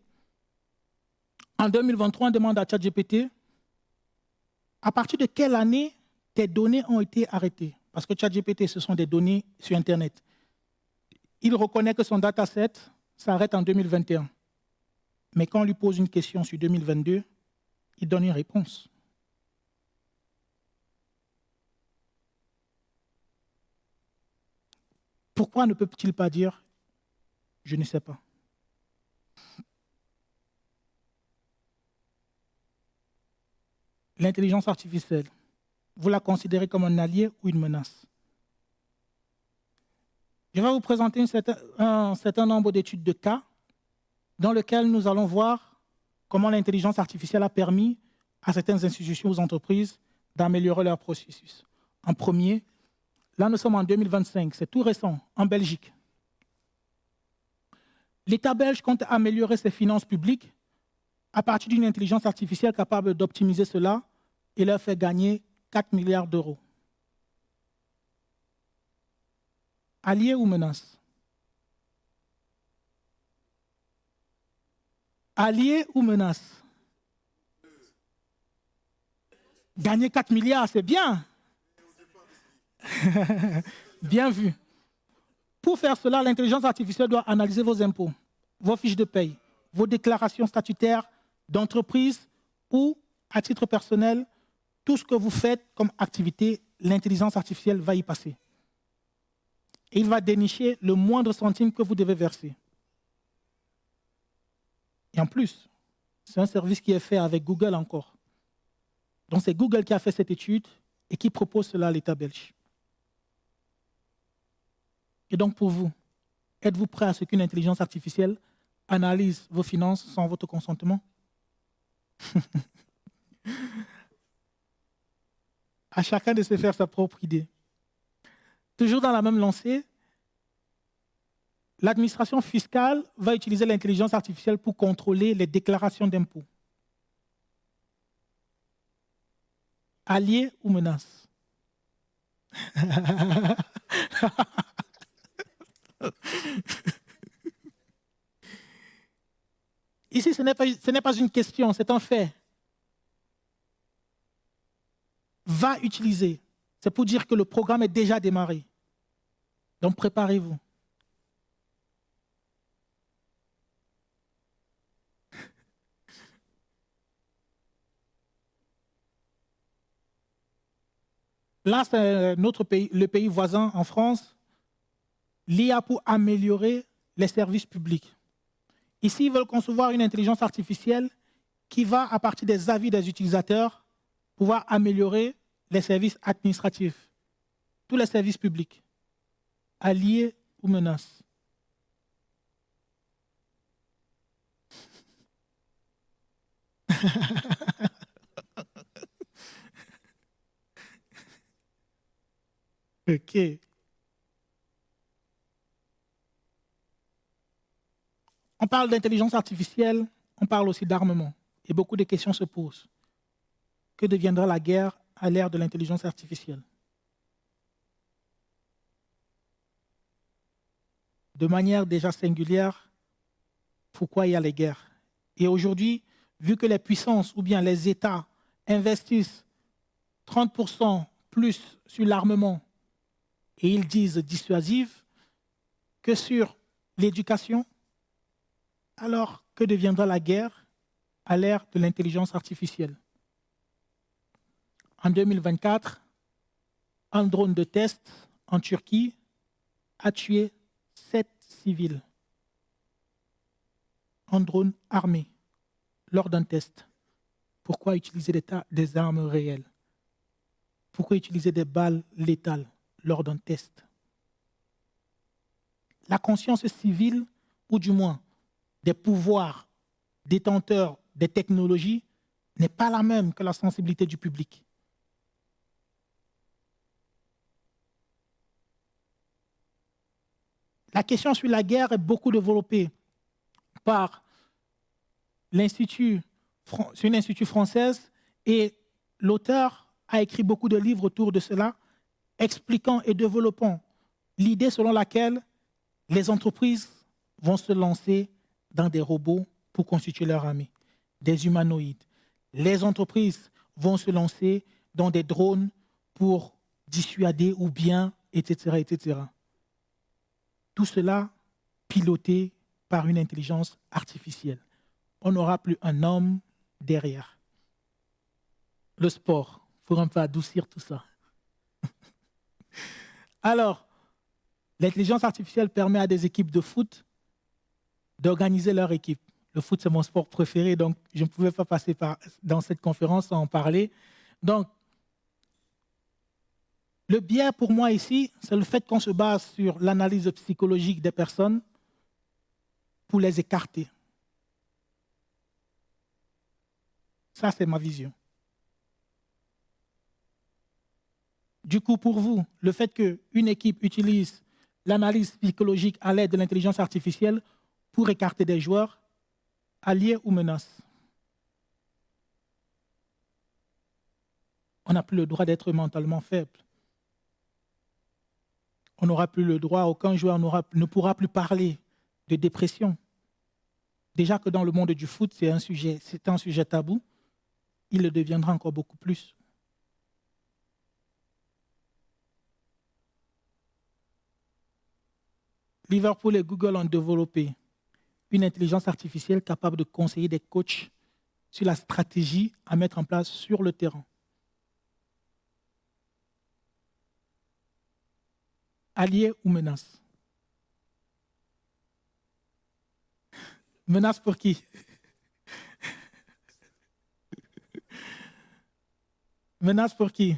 en 2023, on demande à ChatGPT à partir de quelle année tes données ont été arrêtées. Parce que ChatGPT, ce sont des données sur Internet. Il reconnaît que son dataset s'arrête en 2021. Mais quand on lui pose une question sur 2022, il donne une réponse. Pourquoi ne peut-il pas dire « je ne sais pas » ? L'intelligence artificielle, vous la considérez comme un allié ou une menace? Je vais vous présenter un certain nombre d'études de cas dans lesquelles nous allons voir comment l'intelligence artificielle a permis à certaines institutions ou entreprises d'améliorer leur processus. En premier, là nous sommes en 2025, c'est tout récent, en Belgique. L'État belge compte améliorer ses finances publiques à partir d'une intelligence artificielle capable d'optimiser cela et leur faire gagner 4 milliards d'euros. Allié ou menace? Allié ou menace? Gagner 4 milliards, c'est bien. Bien vu. Pour faire cela, l'intelligence artificielle doit analyser vos impôts, vos fiches de paye, vos déclarations statutaires d'entreprise ou, à titre personnel, tout ce que vous faites comme activité, l'intelligence artificielle va y passer. Et il va dénicher le moindre centime que vous devez verser. Et en plus, c'est un service qui est fait avec Google encore. Donc c'est Google qui a fait cette étude et qui propose cela à l'État belge. Et donc pour vous, êtes-vous prêt à ce qu'une intelligence artificielle analyse vos finances sans votre consentement? À chacun de se faire sa propre idée. Toujours dans la même lancée, l'administration fiscale va utiliser l'intelligence artificielle pour contrôler les déclarations d'impôts. Alliés ou menaces? Ici, ce n'est pas une question, c'est un fait. Va utiliser. C'est pour dire que le programme est déjà démarré. Donc préparez-vous. Là, c'est notre pays, le pays voisin en France, l'IA pour améliorer les services publics. Ici, ils veulent concevoir une intelligence artificielle qui va, à partir des avis des utilisateurs, pouvoir améliorer les services administratifs, tous les services publics, alliés ou menaces. OK. On parle d'intelligence artificielle, on parle aussi d'armement. Et beaucoup de questions se posent. Que deviendra la guerre à l'ère de l'intelligence artificielle? De manière déjà singulière, pourquoi il y a les guerres? Et aujourd'hui, vu que les puissances ou bien les États investissent 30% plus sur l'armement, et ils disent dissuasif, que sur l'éducation, alors que deviendra la guerre à l'ère de l'intelligence artificielle? En 2024, un drone de test en Turquie a tué 7 civils. Un drone armé lors d'un test. Pourquoi utiliser des armes réelles? Pourquoi utiliser des balles létales lors d'un test? La conscience civile, ou du moins des pouvoirs détenteurs des technologies, n'est pas la même que la sensibilité du public. La question sur la guerre est beaucoup développée par l'Institut française et l'auteur a écrit beaucoup de livres autour de cela, expliquant et développant l'idée selon laquelle les entreprises vont se lancer dans des robots pour constituer leur armée, des humanoïdes. Les entreprises vont se lancer dans des drones pour dissuader ou bien, etc., etc. Tout cela piloté par une intelligence artificielle. On n'aura plus un homme derrière. Le sport, il faut un peu adoucir tout ça. Alors, l'intelligence artificielle permet à des équipes de foot d'organiser leur équipe. Le foot, c'est mon sport préféré, donc je ne pouvais pas passer dans cette conférence sans en parler. Donc, le biais pour moi ici, c'est le fait qu'on se base sur l'analyse psychologique des personnes pour les écarter. Ça, c'est ma vision. Du coup, pour vous, le fait qu'une équipe utilise l'analyse psychologique à l'aide de l'intelligence artificielle pour écarter des joueurs, alliés ou menaces? On n'a plus le droit d'être mentalement faible. On n'aura plus le droit, aucun joueur ne pourra plus parler de dépression. Déjà que dans le monde du foot, c'est un sujet tabou, il le deviendra encore beaucoup plus. Liverpool et Google ont développé une intelligence artificielle capable de conseiller des coachs sur la stratégie à mettre en place sur le terrain. Alliés ou menaces? Menace pour qui? Menace pour qui?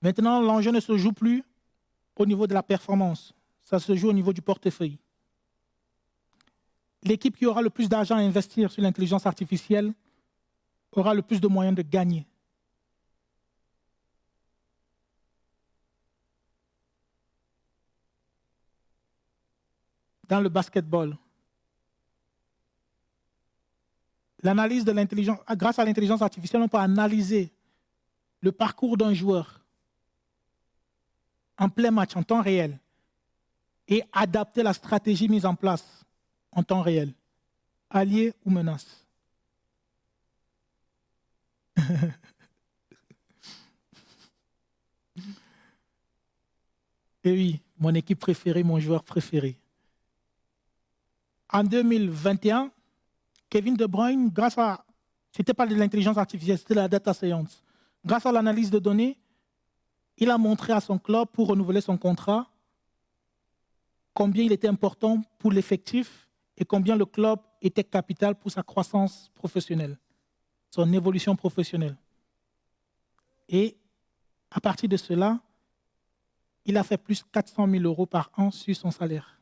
Maintenant, l'enjeu ne se joue plus au niveau de la performance. Ça se joue au niveau du portefeuille. L'équipe qui aura le plus d'argent à investir sur l'intelligence artificielle aura le plus de moyens de gagner. Dans le basketball, l'analyse de l'intelligence, grâce à l'intelligence artificielle, on peut analyser le parcours d'un joueur en plein match, en temps réel, et adapter la stratégie mise en place en temps réel, allié ou menace. Et oui, mon équipe préférée, mon joueur préféré. En 2021, Kevin De Bruyne, c'était pas de l'intelligence artificielle, c'était de la data science. Grâce à l'analyse de données, il a montré à son club, pour renouveler son contrat, combien il était important pour l'effectif et combien le club était capital pour sa croissance professionnelle, son évolution professionnelle. Et à partir de cela, il a fait plus de 400 000 € par an sur son salaire.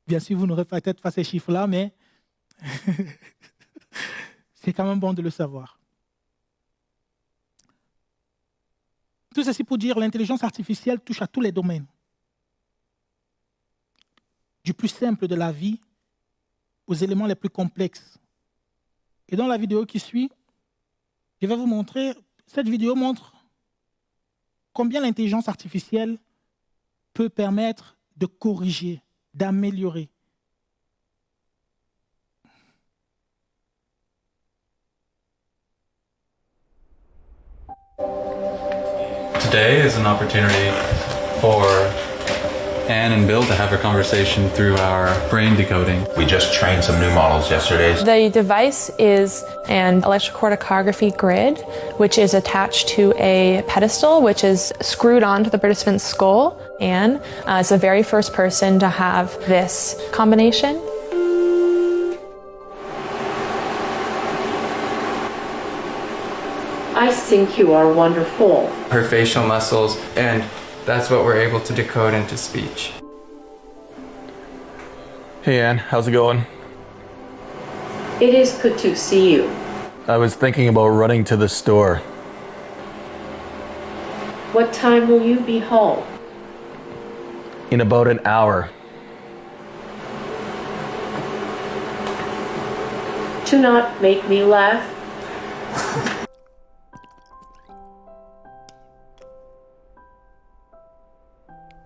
Bien sûr, vous n'aurez peut-être pas ces chiffres-là, mais c'est quand même bon de le savoir. Tout ceci pour dire que l'intelligence artificielle touche à tous les domaines. Du plus simple de la vie aux éléments les plus complexes. Et dans la vidéo qui suit, je vais vous montrer, cette vidéo montre combien l'intelligence artificielle peut permettre de corriger, d'améliorer. Today is an opportunity for Anne and Bill to have a conversation through our brain decoding. We just trained some new models yesterday. The device is an electrocorticography grid, which is attached to a pedestal, which is screwed onto the participant's skull. Anne is the very first person to have this combination. I think you are wonderful. Her facial muscles, and that's what we're able to decode into speech. Hey Anne, how's it going? It is good to see you. I was thinking about running to the store. What time will you be home? In about an hour. Do not make me laugh.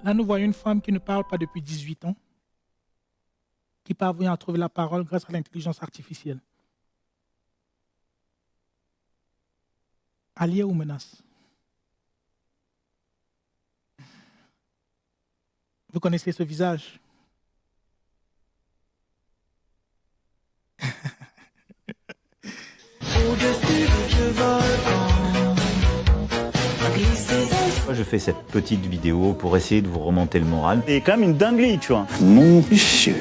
Là, nous voyons une femme qui ne parle pas depuis 18 ans, qui parvient à trouver la parole grâce à l'intelligence artificielle. Allié ou menace? Vous connaissez ce visage? Moi, je fais cette petite vidéo pour essayer de vous remonter le moral. C'est quand même une dinguerie, tu vois. Mon monsieur.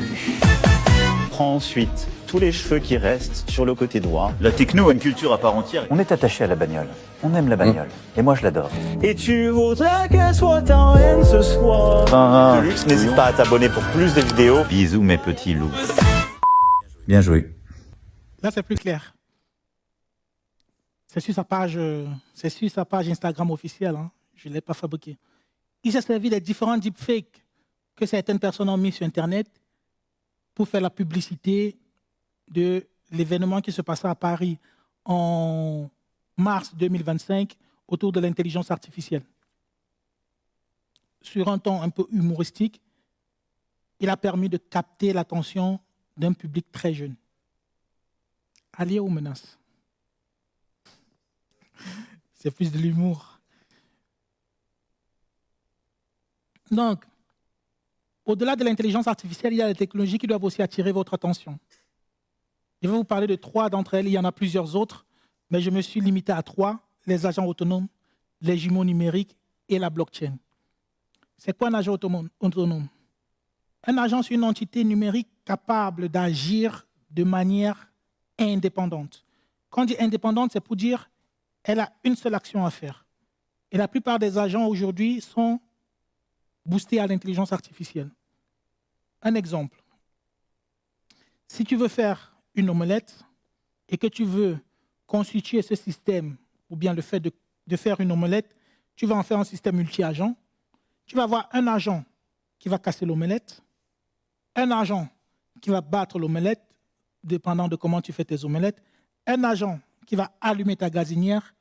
Prends ensuite tous les cheveux qui restent sur le côté droit. La techno a une culture à part entière. On est attaché à la bagnole. On aime la bagnole. Et moi, je l'adore. Et tu voudrais qu'elle soit en haine ce soir. De luxe, n'hésite pas à t'abonner pour plus de vidéos. Bisous, mes petits loups. Bien joué. Là, c'est plus clair. C'est sur sa page Instagram officielle. Hein. Je ne l'ai pas fabriqué. Il s'est servi des différents deepfakes que certaines personnes ont mis sur Internet pour faire la publicité de l'événement qui se passait à Paris en mars 2025 autour de l'intelligence artificielle. Sur un ton un peu humoristique, il a permis de capter l'attention d'un public très jeune. Allié aux menaces. C'est plus de l'humour. Donc, au-delà de l'intelligence artificielle, il y a des technologies qui doivent aussi attirer votre attention. Je vais vous parler de 3 d'entre elles. Il y en a plusieurs autres, mais je me suis limité à 3, les agents autonomes, les jumeaux numériques et la blockchain. C'est quoi un agent autonome? Un agent, c'est une entité numérique capable d'agir de manière indépendante. Quand on dit indépendante, c'est pour dire elle a une seule action à faire. Et la plupart des agents aujourd'hui sont boostés à l'intelligence artificielle. Un exemple. Si tu veux faire une omelette et que tu veux constituer ce système, ou bien le fait de faire une omelette, tu vas en faire un système multi-agent. Tu vas avoir un agent qui va casser l'omelette, un agent qui va battre l'omelette, dépendant de comment tu fais tes omelettes, un agent qui va allumer ta gazinière,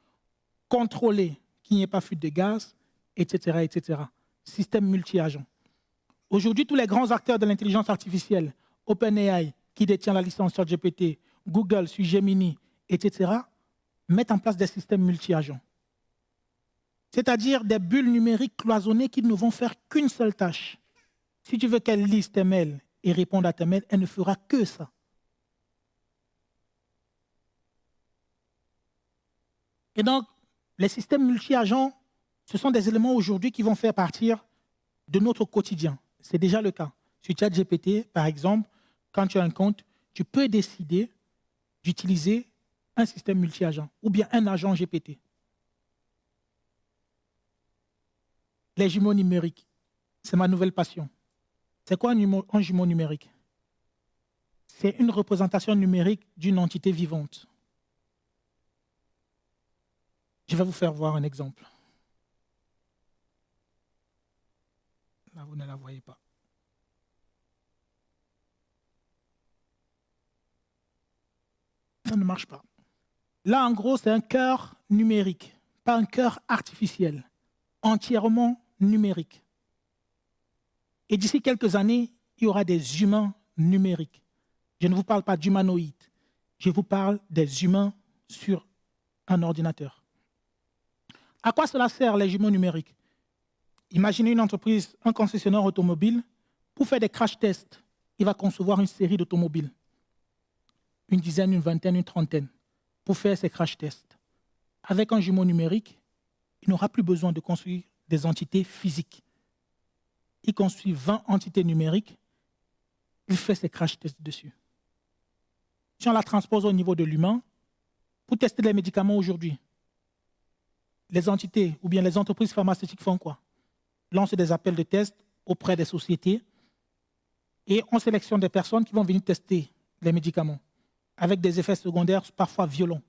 contrôler qu'il n'y ait pas fuite de gaz, etc., etc. Système multi-agent. Aujourd'hui, tous les grands acteurs de l'intelligence artificielle, OpenAI, qui détient la licence sur GPT, Google, sur Gemini, etc., mettent en place des systèmes multi-agents. C'est-à-dire des bulles numériques cloisonnées qui ne vont faire qu'une seule tâche. Si tu veux qu'elle lise tes mails et réponde à tes mails, elle ne fera que ça. Et donc, les systèmes multi-agents, ce sont des éléments aujourd'hui qui vont faire partir de notre quotidien. C'est déjà le cas. Sur ChatGPT, par exemple, quand tu as un compte, tu peux décider d'utiliser un système multi-agent ou bien un agent GPT. Les jumeaux numériques, c'est ma nouvelle passion. C'est quoi un jumeau numérique? C'est une représentation numérique d'une entité vivante. Je vais vous faire voir un exemple. Là, vous ne la voyez pas. Ça ne marche pas. Là, en gros, c'est un cœur numérique, pas un cœur artificiel, entièrement numérique. Et d'ici quelques années, il y aura des humains numériques. Je ne vous parle pas d'humanoïdes, je vous parle des humains sur un ordinateur. À quoi cela sert les jumeaux numériques? Imaginez une entreprise, un concessionnaire automobile, pour faire des crash tests, il va concevoir une série d'automobiles. Une dizaine, une vingtaine, une trentaine, pour faire ces crash tests. Avec un jumeau numérique, il n'aura plus besoin de construire des entités physiques. Il construit 20 entités numériques, il fait ses crash tests dessus. Si on la transpose au niveau de l'humain, pour tester les médicaments aujourd'hui, les entités ou bien les entreprises pharmaceutiques font quoi? Lancent des appels de tests auprès des sociétés et on sélectionne des personnes qui vont venir tester les médicaments avec des effets secondaires parfois violents.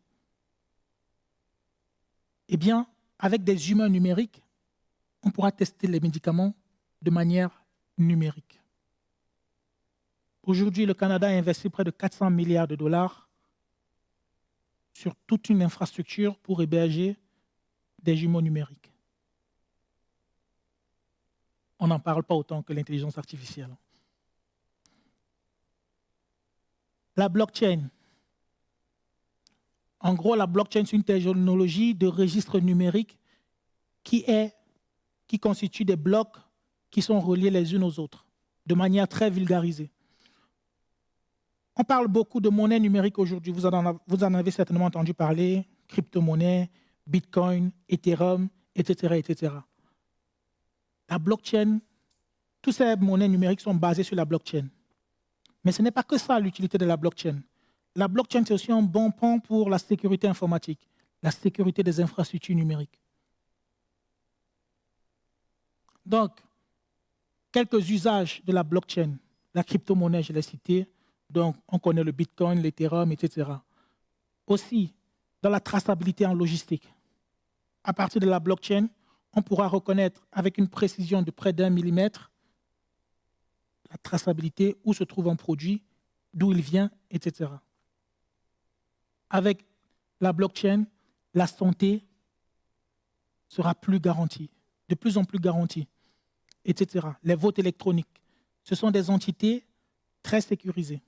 Eh bien, avec des humains numériques, on pourra tester les médicaments de manière numérique. Aujourd'hui, le Canada a investi près de 400 milliards de dollars sur toute une infrastructure pour héberger des jumeaux numériques. On n'en parle pas autant que l'intelligence artificielle. La blockchain. En gros, la blockchain, c'est une technologie de registre numérique qui constitue des blocs qui sont reliés les unes aux autres, de manière très vulgarisée. On parle beaucoup de monnaie numérique aujourd'hui. Vous en avez certainement entendu parler, crypto-monnaie, Bitcoin, Ethereum, etc., etc. La blockchain, toutes ces monnaies numériques sont basées sur la blockchain. Mais ce n'est pas que ça l'utilité de la blockchain. La blockchain, c'est aussi un bon pont pour la sécurité informatique, la sécurité des infrastructures numériques. Donc, quelques usages de la blockchain. La crypto-monnaie, je l'ai cité. Donc, on connaît le Bitcoin, l'Ethereum, etc. Aussi, dans la traçabilité en logistique. À partir de la blockchain, on pourra reconnaître avec une précision de près d'1 millimètre la traçabilité, où se trouve un produit, d'où il vient, etc. Avec la blockchain, la santé sera plus garantie, de plus en plus garantie, etc. Les votes électroniques, ce sont des entités très sécurisées.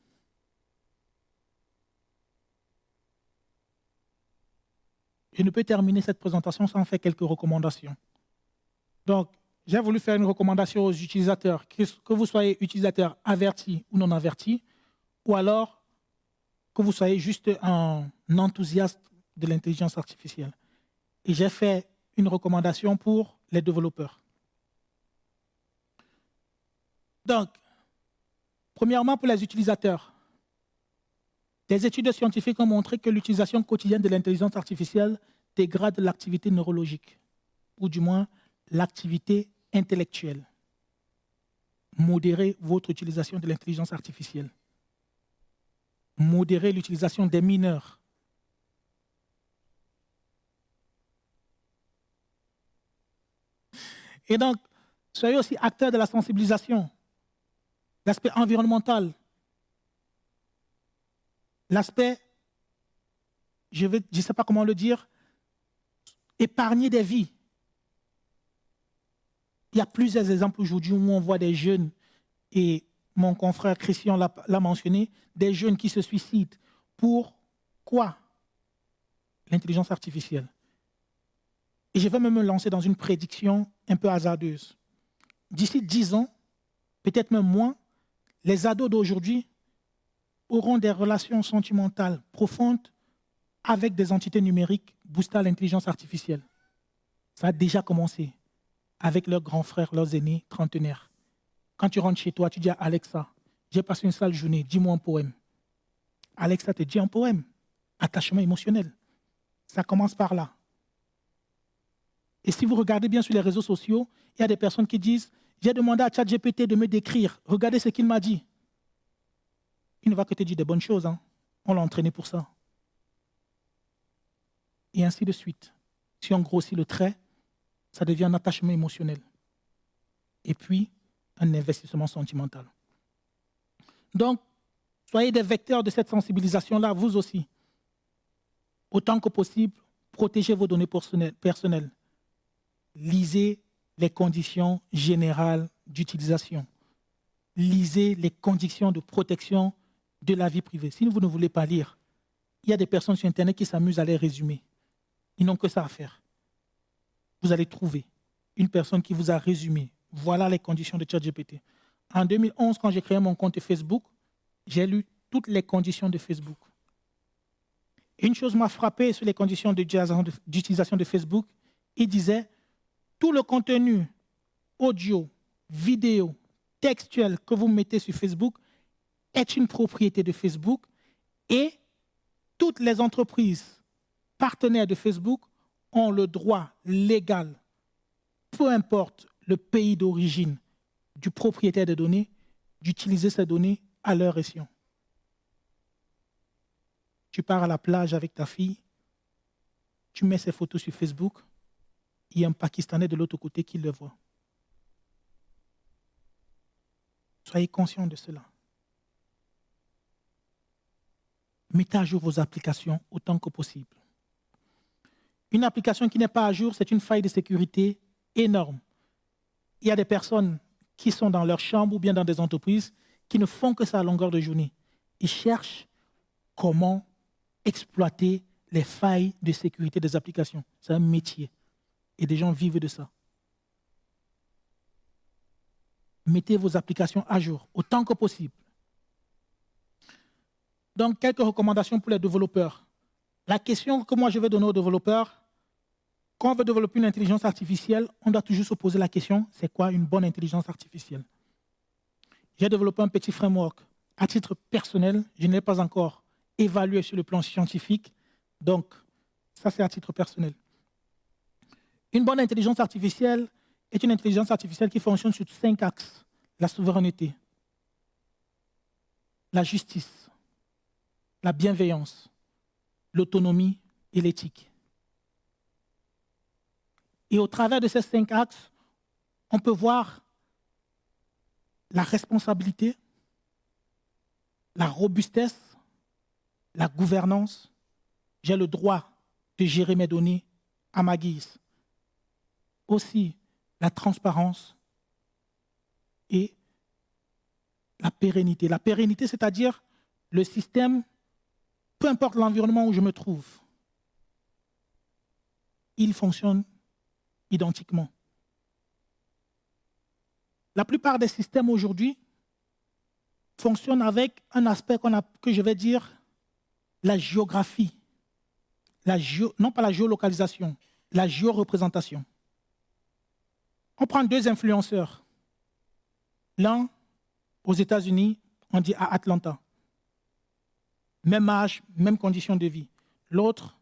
Je ne peux terminer cette présentation sans faire quelques recommandations. Donc, j'ai voulu faire une recommandation aux utilisateurs, que vous soyez utilisateur averti ou non averti, ou alors que vous soyez juste un enthousiaste de l'intelligence artificielle. Et j'ai fait une recommandation pour les développeurs. Donc, premièrement, pour les utilisateurs, des études scientifiques ont montré que l'utilisation quotidienne de l'intelligence artificielle dégrade l'activité neurologique, ou du moins l'activité intellectuelle. Modérez votre utilisation de l'intelligence artificielle. Modérez l'utilisation des mineurs. Et donc, soyez aussi acteurs de la sensibilisation, l'aspect environnemental, l'aspect, je ne sais pas comment le dire, épargner des vies. Il y a plusieurs exemples aujourd'hui où on voit des jeunes, et mon confrère Christian l'a mentionné, des jeunes qui se suicident. Pour quoi? L'intelligence artificielle. Et je vais même me lancer dans une prédiction un peu hasardeuse. D'ici 10 ans, peut-être même moins, les ados d'aujourd'hui auront des relations sentimentales profondes avec des entités numériques boostées à l'intelligence artificielle. Ça a déjà commencé avec leurs grands frères, leurs aînés, trentenaires. Quand tu rentres chez toi, tu dis à Alexa, j'ai passé une sale journée, dis-moi un poème. Alexa te dit un poème. Attachement émotionnel. Ça commence par là. Et si vous regardez bien sur les réseaux sociaux, il y a des personnes qui disent « J'ai demandé à ChatGPT de me décrire. Regardez ce qu'il m'a dit. » Il ne va que te dire des bonnes choses. Hein. On l'a entraîné pour ça. Et ainsi de suite. Si on grossit le trait, ça devient un attachement émotionnel. Et puis, un investissement sentimental. Donc, soyez des vecteurs de cette sensibilisation-là, vous aussi. Autant que possible, protégez vos données personnelles. Lisez les conditions générales d'utilisation. Lisez les conditions de protection de la vie privée. Si vous ne voulez pas lire, il y a des personnes sur Internet qui s'amusent à les résumer. Ils n'ont que ça à faire. Vous allez trouver une personne qui vous a résumé. Voilà les conditions de ChatGPT. En 2011, quand j'ai créé mon compte Facebook, j'ai lu toutes les conditions de Facebook. Une chose m'a frappé sur les conditions d'utilisation de Facebook. Il disait tout le contenu audio, vidéo, textuel que vous mettez sur Facebook est une propriété de Facebook et toutes les entreprises partenaires de Facebook ont le droit légal, peu importe le pays d'origine du propriétaire des données, d'utiliser ces données à leur escient. Tu pars à la plage avec ta fille, tu mets ses photos sur Facebook, il y a un Pakistanais de l'autre côté qui le voit. Soyez conscients de cela. Mettez à jour vos applications autant que possible. Une application qui n'est pas à jour, c'est une faille de sécurité énorme. Il y a des personnes qui sont dans leur chambre ou bien dans des entreprises qui ne font que ça à longueur de journée. Ils cherchent comment exploiter les failles de sécurité des applications. C'est un métier. Et des gens vivent de ça. Mettez vos applications à jour autant que possible. Donc, quelques recommandations pour les développeurs. La question que moi je vais donner aux développeurs, quand on veut développer une intelligence artificielle, on doit toujours se poser la question, c'est quoi une bonne intelligence artificielle? J'ai développé un petit framework. À titre personnel, je ne l'ai pas encore évalué sur le plan scientifique. Donc, ça c'est à titre personnel. Une bonne intelligence artificielle est une intelligence artificielle qui fonctionne sur 5 axes. La souveraineté, la justice, la bienveillance, l'autonomie et l'éthique. Et au travers de ces 5 axes, on peut voir la responsabilité, la robustesse, la gouvernance. J'ai le droit de gérer mes données à ma guise. Aussi, la transparence et la pérennité. La pérennité, c'est-à-dire le système, peu importe l'environnement où je me trouve, il fonctionne identiquement. La plupart des systèmes aujourd'hui fonctionnent avec un aspect que je vais dire la géographie. Non pas la géolocalisation, la géoreprésentation. On prend 2 influenceurs. L'un, aux États-Unis, on dit à Atlanta. Même âge, même conditions de vie. L'autre,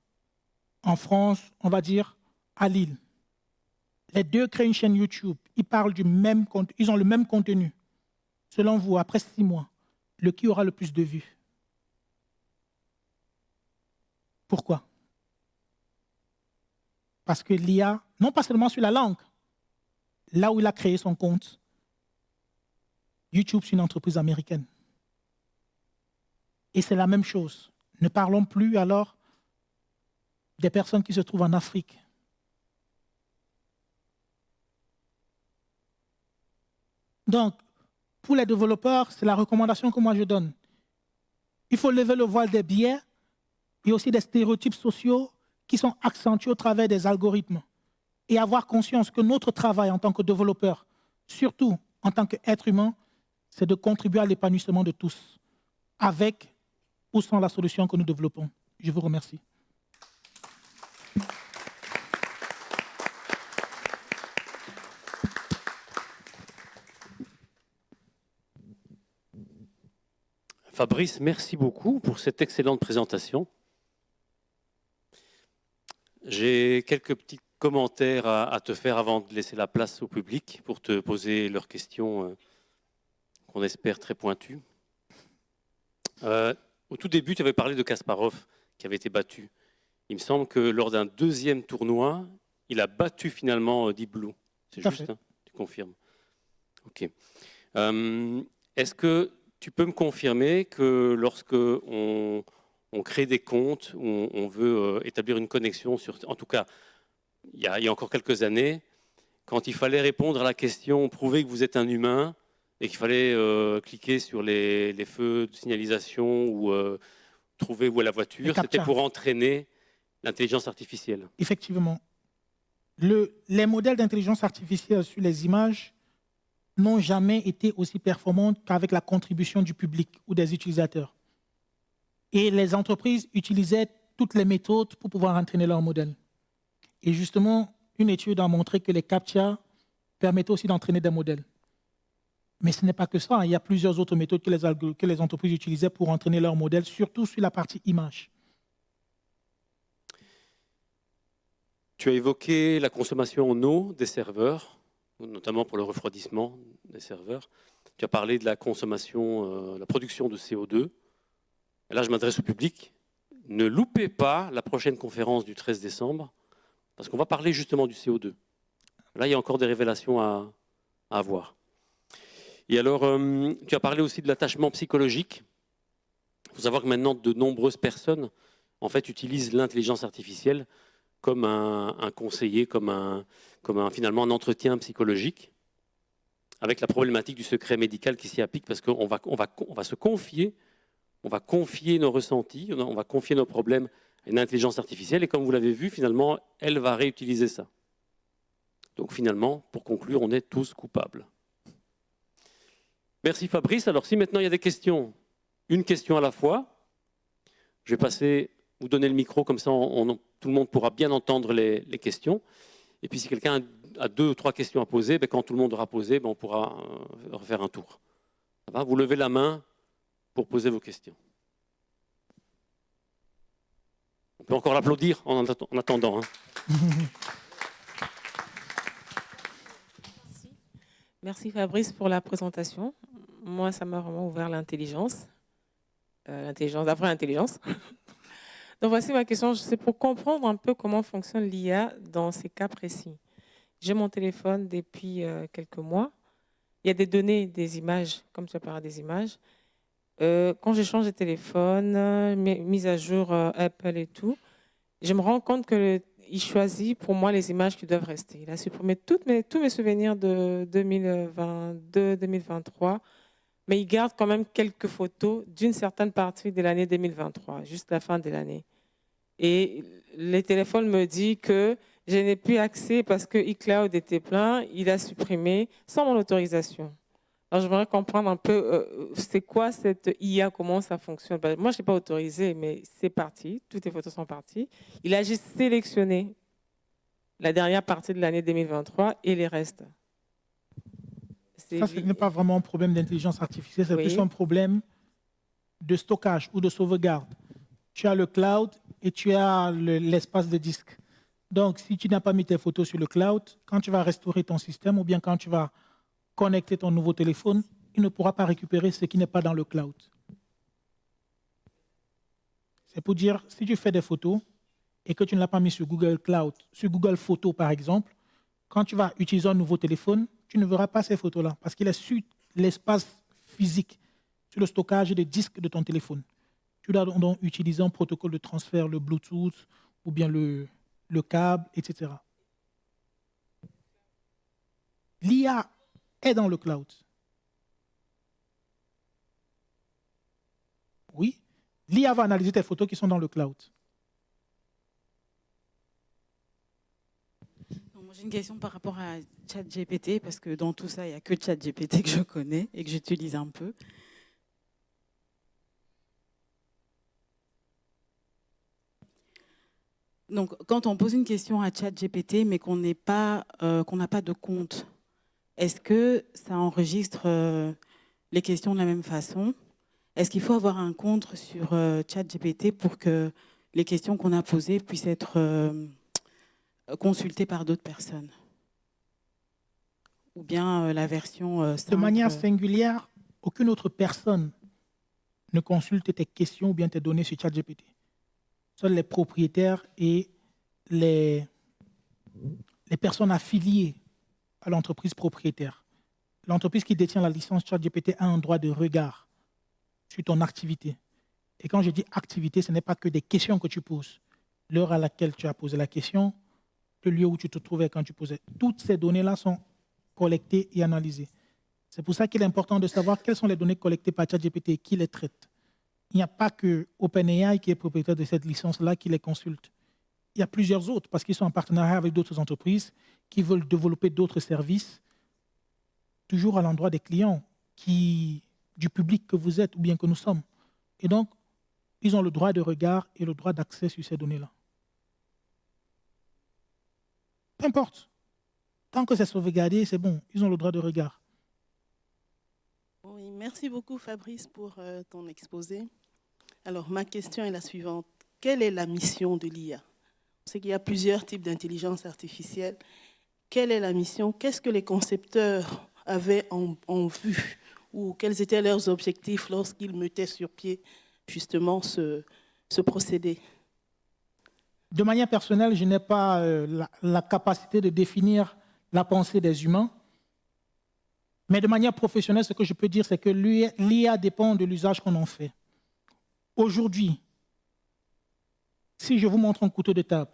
en France, on va dire, à Lille. Les deux créent une chaîne YouTube. Ils parlent ils ont le même contenu. Selon vous, après 6 mois, qui aura le plus de vues? Pourquoi? Parce que l'IA, non pas seulement sur la langue, là où il a créé son compte, YouTube, c'est une entreprise américaine. Et c'est la même chose. Ne parlons plus alors des personnes qui se trouvent en Afrique. Donc, pour les développeurs, c'est la recommandation que moi je donne. Il faut lever le voile des biais et aussi des stéréotypes sociaux qui sont accentués au travers des algorithmes et avoir conscience que notre travail en tant que développeur, surtout en tant qu'être humain, c'est de contribuer à l'épanouissement de tous, avec ou sans la solution que nous développons. Je vous remercie. Fabrice, merci beaucoup pour cette excellente présentation. J'ai quelques petits commentaires à te faire avant de laisser la place au public pour te poser leurs questions qu'on espère très pointues. Au tout début, tu avais parlé de Kasparov qui avait été battu. Il me semble que lors d'un deuxième tournoi, il a battu finalement Deep Blue. C'est juste, hein, tu confirmes. Ok. Est-ce que tu peux me confirmer que lorsque on crée des comptes, on veut établir une connexion sur... En tout cas, il y a encore quelques années, quand il fallait répondre à la question, prouver que vous êtes un humain, et qu'il fallait cliquer sur les feux de signalisation ou trouver où est la voiture, c'était pour entraîner l'intelligence artificielle. Effectivement. Les modèles d'intelligence artificielle sur les images n'ont jamais été aussi performants qu'avec la contribution du public ou des utilisateurs. Et les entreprises utilisaient toutes les méthodes pour pouvoir entraîner leur modèle. Et justement, une étude a montré que les CAPTCHA permettaient aussi d'entraîner des modèles. Mais ce n'est pas que ça. Il y a plusieurs autres méthodes que les entreprises utilisaient pour entraîner leurs modèles, surtout sur la partie image. Tu as évoqué la consommation en eau des serveurs, notamment pour le refroidissement des serveurs. Tu as parlé de la consommation, la production de CO2. Et là, je m'adresse au public. Ne loupez pas la prochaine conférence du 13 décembre, parce qu'on va parler justement du CO2. Là, il y a encore des révélations à avoir. Et alors, tu as parlé aussi de l'attachement psychologique. Il faut savoir que maintenant, de nombreuses personnes en fait, utilisent l'intelligence artificielle comme un conseiller, comme finalement un entretien psychologique, avec la problématique du secret médical qui s'y applique, parce qu'on va se confier, on va confier nos ressentis, on va confier nos problèmes à une intelligence artificielle, et comme vous l'avez vu, finalement, elle va réutiliser ça. Donc finalement, pour conclure, on est tous coupables. Merci Fabrice. Alors si maintenant il y a des questions, une question à la fois, je vais vous donner le micro, comme ça tout le monde pourra bien entendre les questions. Et puis si quelqu'un a 2 ou 3 questions à poser, quand tout le monde aura posé, on pourra refaire un tour. Ça va ? Vous levez la main pour poser vos questions. On peut encore l'applaudir en attendant. Hein. Merci Fabrice pour la présentation. Moi, ça m'a vraiment ouvert l'intelligence. La vraie intelligence. Donc voici ma question, c'est pour comprendre un peu comment fonctionne l'IA dans ces cas précis. J'ai mon téléphone depuis quelques mois. Il y a des données, des images, comme tu as parlé des images. Quand je change de téléphone, mise à jour Apple et tout, je me rends compte qu'il choisit pour moi les images qui doivent rester. Il a supprimé tous mes souvenirs de 2022, 2023, mais il garde quand même quelques photos d'une certaine partie de l'année 2023, juste la fin de l'année. Et le téléphone me dit que je n'ai plus accès parce que iCloud était plein, il a supprimé sans mon autorisation. Alors, j'aimerais comprendre un peu, c'est quoi cette IA, comment ça fonctionne. Moi, je n'ai pas autorisé, mais c'est parti, toutes les photos sont parties. Il a juste sélectionné la dernière partie de l'année 2023 et les restes. Ça, ce n'est pas vraiment un problème d'intelligence artificielle, c'est plus un problème de stockage ou de sauvegarde. Tu as le cloud, et tu as l'espace de disque. Donc, si tu n'as pas mis tes photos sur le cloud, quand tu vas restaurer ton système ou bien quand tu vas connecter ton nouveau téléphone, il ne pourra pas récupérer ce qui n'est pas dans le cloud. C'est pour dire, si tu fais des photos et que tu ne l'as pas mis sur Google Cloud, sur Google Photos par exemple, quand tu vas utiliser un nouveau téléphone, tu ne verras pas ces photos-là parce qu'il est sur l'espace physique, sur le stockage des disques de ton téléphone. Tu dois donc utiliser un protocole de transfert, le Bluetooth ou bien le câble, etc. L'IA est dans le cloud. Oui, l'IA va analyser tes photos qui sont dans le cloud. J'ai une question par rapport à ChatGPT, parce que dans tout ça, il n'y a que ChatGPT que je connais et que j'utilise un peu. Donc, quand on pose une question à ChatGPT, mais qu'on n'a pas de compte, est-ce que ça enregistre les questions de la même façon? Est-ce qu'il faut avoir un compte sur ChatGPT pour que les questions qu'on a posées puissent être consultées par d'autres personnes? Ou bien la version simple? De manière singulière, aucune autre personne ne consulte tes questions ou bien tes données sur ChatGPT. Seuls les propriétaires et les personnes affiliées à l'entreprise propriétaire. L'entreprise qui détient la licence ChatGPT a un droit de regard sur ton activité. Et quand je dis activité, ce n'est pas que des questions que tu poses. L'heure à laquelle tu as posé la question, le lieu où tu te trouvais quand tu posais. Toutes ces données-là sont collectées et analysées. C'est pour ça qu'il est important de savoir quelles sont les données collectées par ChatGPT et qui les traite. Il n'y a pas que OpenAI qui est propriétaire de cette licence-là qui les consulte. Il y a plusieurs autres parce qu'ils sont en partenariat avec d'autres entreprises qui veulent développer d'autres services, toujours à l'endroit des clients, du public que vous êtes ou bien que nous sommes. Et donc, ils ont le droit de regard et le droit d'accès sur ces données-là. Peu importe. Tant que c'est sauvegardé, c'est bon. Ils ont le droit de regard. Oui, merci beaucoup Fabrice pour ton exposé. Alors, ma question est la suivante. Quelle est la mission de l'IA? On sait qu'il y a plusieurs types d'intelligence artificielle. Quelle est la mission? Qu'est-ce que les concepteurs avaient en vue? Ou quels étaient leurs objectifs lorsqu'ils mettaient sur pied justement ce procédé? De manière personnelle, je n'ai pas la capacité de définir la pensée des humains. Mais de manière professionnelle, ce que je peux dire, c'est que l'IA dépend de l'usage qu'on en fait. Aujourd'hui, si je vous montre un couteau de table,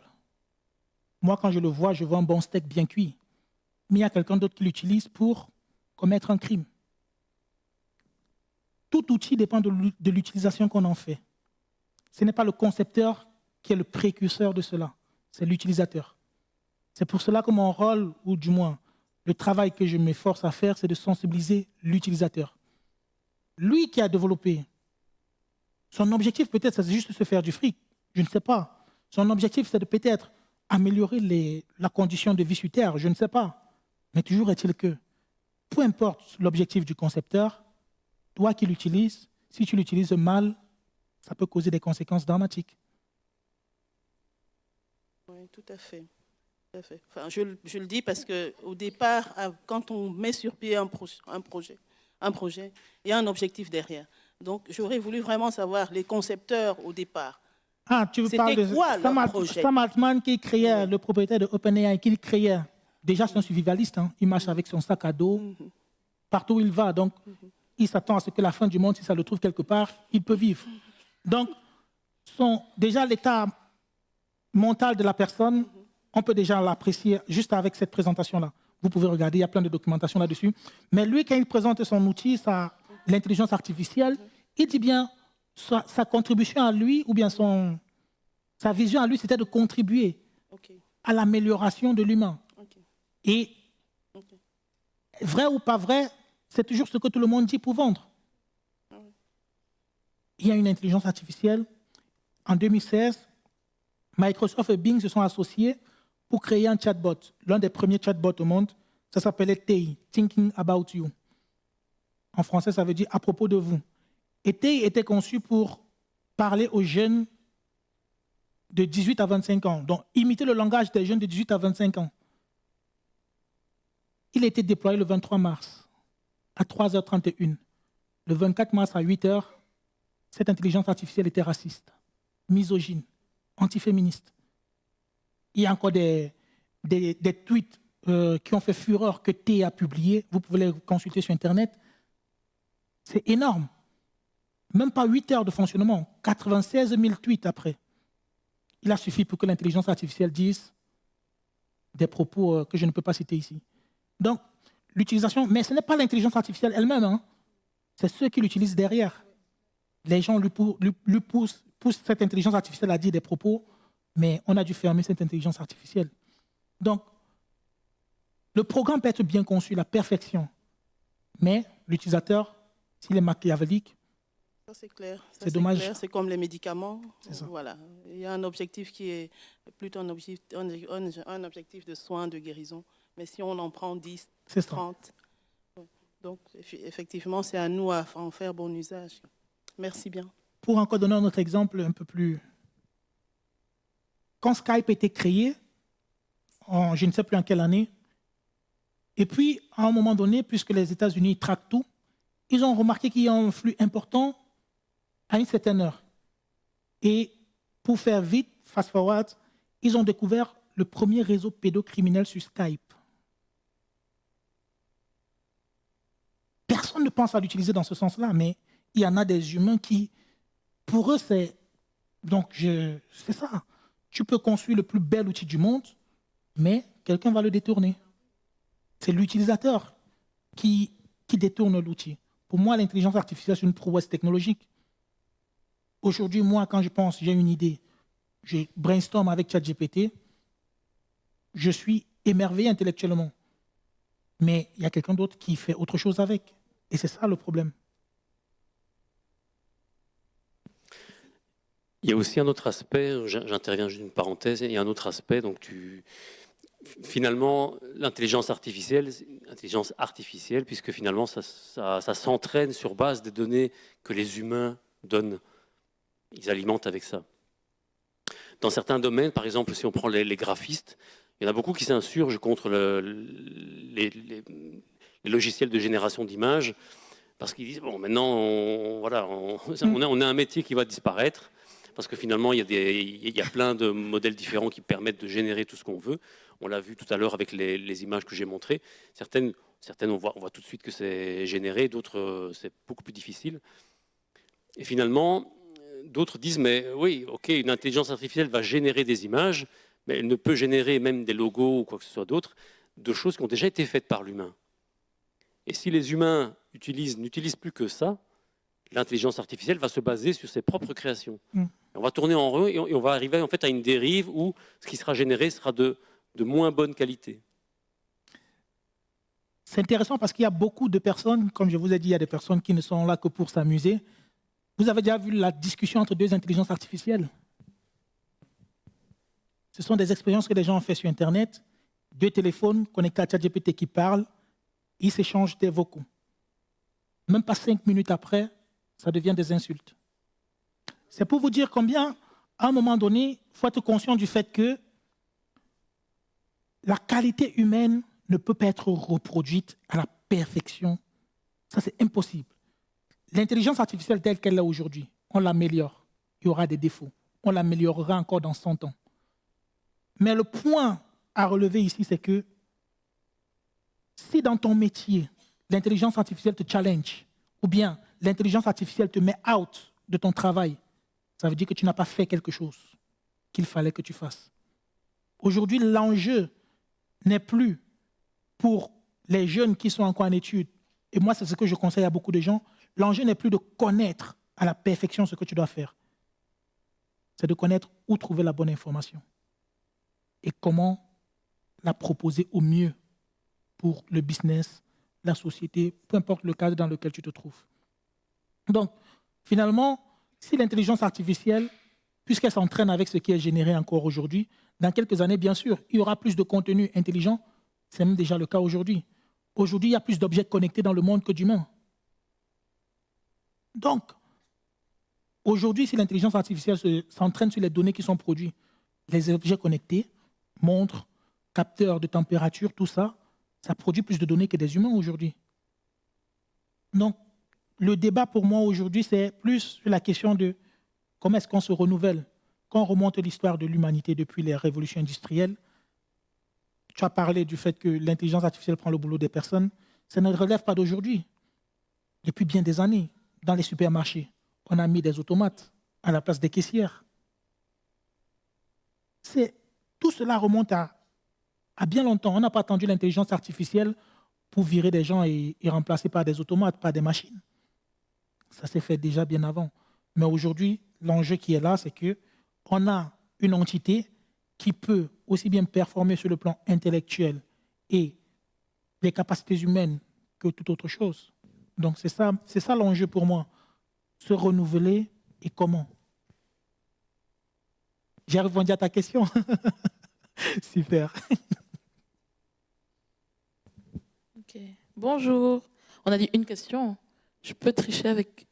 moi, quand je le vois, je vois un bon steak bien cuit. Mais il y a quelqu'un d'autre qui l'utilise pour commettre un crime. Tout outil dépend de l'utilisation qu'on en fait. Ce n'est pas le concepteur qui est le précurseur de cela, c'est l'utilisateur. C'est pour cela que mon rôle, ou du moins le travail que je m'efforce à faire, c'est de sensibiliser l'utilisateur. Lui qui a développé, son objectif peut-être c'est juste de se faire du fric, je ne sais pas. Son objectif c'est de peut-être améliorer la condition de vie sur Terre, je ne sais pas. Mais toujours est-il que, peu importe l'objectif du concepteur, toi qui l'utilises, si tu l'utilises mal, ça peut causer des conséquences dramatiques. Oui, tout à fait. Tout à fait. Enfin, je le dis parce qu'au départ, quand on met sur pied un projet, il y a un objectif derrière. Donc, j'aurais voulu vraiment savoir les concepteurs au départ. Ah, tu veux parler de quoi, leur projet? Sam Altman qui créait, le propriétaire de OpenAI, qui créait. Déjà, c'est un survivaliste. Hein. Il marche avec son sac à dos partout où il va. Donc, il s'attend à ce que la fin du monde, si ça le trouve quelque part, il peut vivre. Donc, déjà, l'état mental de la personne, on peut déjà l'apprécier juste avec cette présentation-là. Vous pouvez regarder, il y a plein de documentation là-dessus. Mais lui, quand il présente son outil, l'intelligence artificielle, il dit bien sa contribution à lui, ou bien sa vision à lui, c'était de contribuer à l'amélioration de l'humain. Et vrai ou pas vrai, c'est toujours ce que tout le monde dit pour vendre. Il y a une intelligence artificielle. En 2016, Microsoft et Bing se sont associés pour créer un chatbot, l'un des premiers chatbots au monde. Ça s'appelait TEI, Thinking About You. En français, ça veut dire à propos de vous. Et TEI était conçu pour parler aux jeunes de 18 à 25 ans, donc imiter le langage des jeunes de 18 à 25 ans. Il a été déployé le 23 mars à 3h31. Le 24 mars à 8h, cette intelligence artificielle était raciste, misogyne, antiféministe. Il y a encore des tweets qui ont fait fureur que T a publié. Vous pouvez les consulter sur Internet. C'est énorme. Même pas 8 heures de fonctionnement, 96 000 tweets après. Il a suffi pour que l'intelligence artificielle dise des propos que je ne peux pas citer ici. Donc, l'utilisation, mais ce n'est pas l'intelligence artificielle elle-même, hein. C'est ceux qui l'utilisent derrière. Les gens lui poussent cette intelligence artificielle à dire des propos, mais on a dû fermer cette intelligence artificielle. Donc, le programme peut être bien conçu, la perfection, mais l'utilisateur, s'il est machiavélique, ça c'est clair. C'est dommage. Clair. C'est comme les médicaments. Ça. Voilà. Il y a un objectif qui est plutôt un objectif de soins, de guérison. Mais si on en prend 10, 30, donc effectivement, c'est à nous à en faire bon usage. Merci bien. Pour encore donner un autre exemple un peu plus... Quand Skype a été créé, en je ne sais plus en quelle année, et puis à un moment donné, puisque les États-Unis traquent tout, ils ont remarqué qu'il y a un flux important à une certaine heure. Et pour faire vite, fast forward, ils ont découvert le premier réseau pédocriminel sur Skype. Personne ne pense à l'utiliser dans ce sens-là, mais il y en a des humains qui, pour eux, c'est... Donc, c'est ça. Tu peux construire le plus bel outil du monde, mais quelqu'un va le détourner. C'est l'utilisateur qui détourne l'outil. Pour moi, l'intelligence artificielle, c'est une prouesse technologique. Aujourd'hui, moi, quand je pense, j'ai une idée, je brainstorm avec ChatGPT, je suis émerveillé intellectuellement. Mais il y a quelqu'un d'autre qui fait autre chose avec. Et c'est ça le problème. Il y a aussi un autre aspect, j'interviens juste une parenthèse, il y a un autre aspect, donc finalement, l'intelligence artificielle, puisque finalement, ça s'entraîne sur base des données que les humains donnent. Ils alimentent avec ça. Dans certains domaines, par exemple, si on prend les graphistes, il y en a beaucoup qui s'insurgent contre les logiciels de génération d'images, parce qu'ils disent, bon, maintenant, on a un métier qui va disparaître, parce que finalement, il y a plein de modèles différents qui permettent de générer tout ce qu'on veut. On l'a vu tout à l'heure avec les images que j'ai montrées. Certaines on voit tout de suite que c'est généré, d'autres, c'est beaucoup plus difficile. Et finalement, d'autres disent, mais oui, ok, une intelligence artificielle va générer des images, mais elle ne peut générer même des logos ou quoi que ce soit d'autre, de choses qui ont déjà été faites par l'humain. Et si les humains n'utilisent plus que ça, l'intelligence artificielle va se baser sur ses propres créations. On va tourner en rond et on va arriver en fait à une dérive où ce qui sera généré sera de moins bonne qualité. C'est intéressant parce qu'il y a beaucoup de personnes, comme je vous ai dit, il y a des personnes qui ne sont là que pour s'amuser. Vous avez déjà vu la discussion entre deux intelligences artificielles? Ce sont des expériences que les gens ont fait sur Internet. Deux téléphones connectés à ChatGPT qui parlent, ils s'échangent des vocaux. Même pas 5 minutes après, ça devient des insultes. C'est pour vous dire combien, à un moment donné, il faut être conscient du fait que la qualité humaine ne peut pas être reproduite à la perfection. Ça, c'est impossible. L'intelligence artificielle telle qu'elle est aujourd'hui, on l'améliore. Il y aura des défauts. On l'améliorera encore dans 100 ans. Mais le point à relever ici, c'est que si dans ton métier, l'intelligence artificielle te challenge, ou bien l'intelligence artificielle te met out de ton travail, ça veut dire que tu n'as pas fait quelque chose qu'il fallait que tu fasses. Aujourd'hui, l'enjeu n'est plus pour les jeunes qui sont encore en études, et moi c'est ce que je conseille à beaucoup de gens, l'enjeu n'est plus de connaître à la perfection ce que tu dois faire. C'est de connaître où trouver la bonne information et comment la proposer au mieux pour le business, la société, peu importe le cadre dans lequel tu te trouves. Donc, finalement, si l'intelligence artificielle, puisqu'elle s'entraîne avec ce qui est généré encore aujourd'hui, dans quelques années, bien sûr, il y aura plus de contenu intelligent. C'est même déjà le cas aujourd'hui. Aujourd'hui, il y a plus d'objets connectés dans le monde que d'humains. Donc, Aujourd'hui, si l'intelligence artificielle s'entraîne sur les données qui sont produites, les objets connectés, montres, capteurs de température, tout ça, ça produit plus de données que des humains aujourd'hui. Donc, le débat pour moi aujourd'hui, c'est plus sur la question de comment est-ce qu'on se renouvelle. Quand on remonte l'histoire de l'humanité depuis les révolutions industrielles, tu as parlé du fait que l'intelligence artificielle prend le boulot des personnes. Ça ne relève pas d'aujourd'hui. Depuis bien des années, dans les supermarchés, on a mis des automates à la place des caissières. Tout cela remonte à bien longtemps. On n'a pas attendu l'intelligence artificielle pour virer des gens et remplacer par des automates, par des machines. Ça s'est fait déjà bien avant. Mais aujourd'hui, l'enjeu qui est là, c'est qu'on a une entité qui peut aussi bien performer sur le plan intellectuel et les capacités humaines que toute autre chose. Donc c'est ça l'enjeu pour moi. Se renouveler et comment? J'ai répondu à ta question. Super. Ok. Bonjour. On a dit une question. Je peux tricher avec...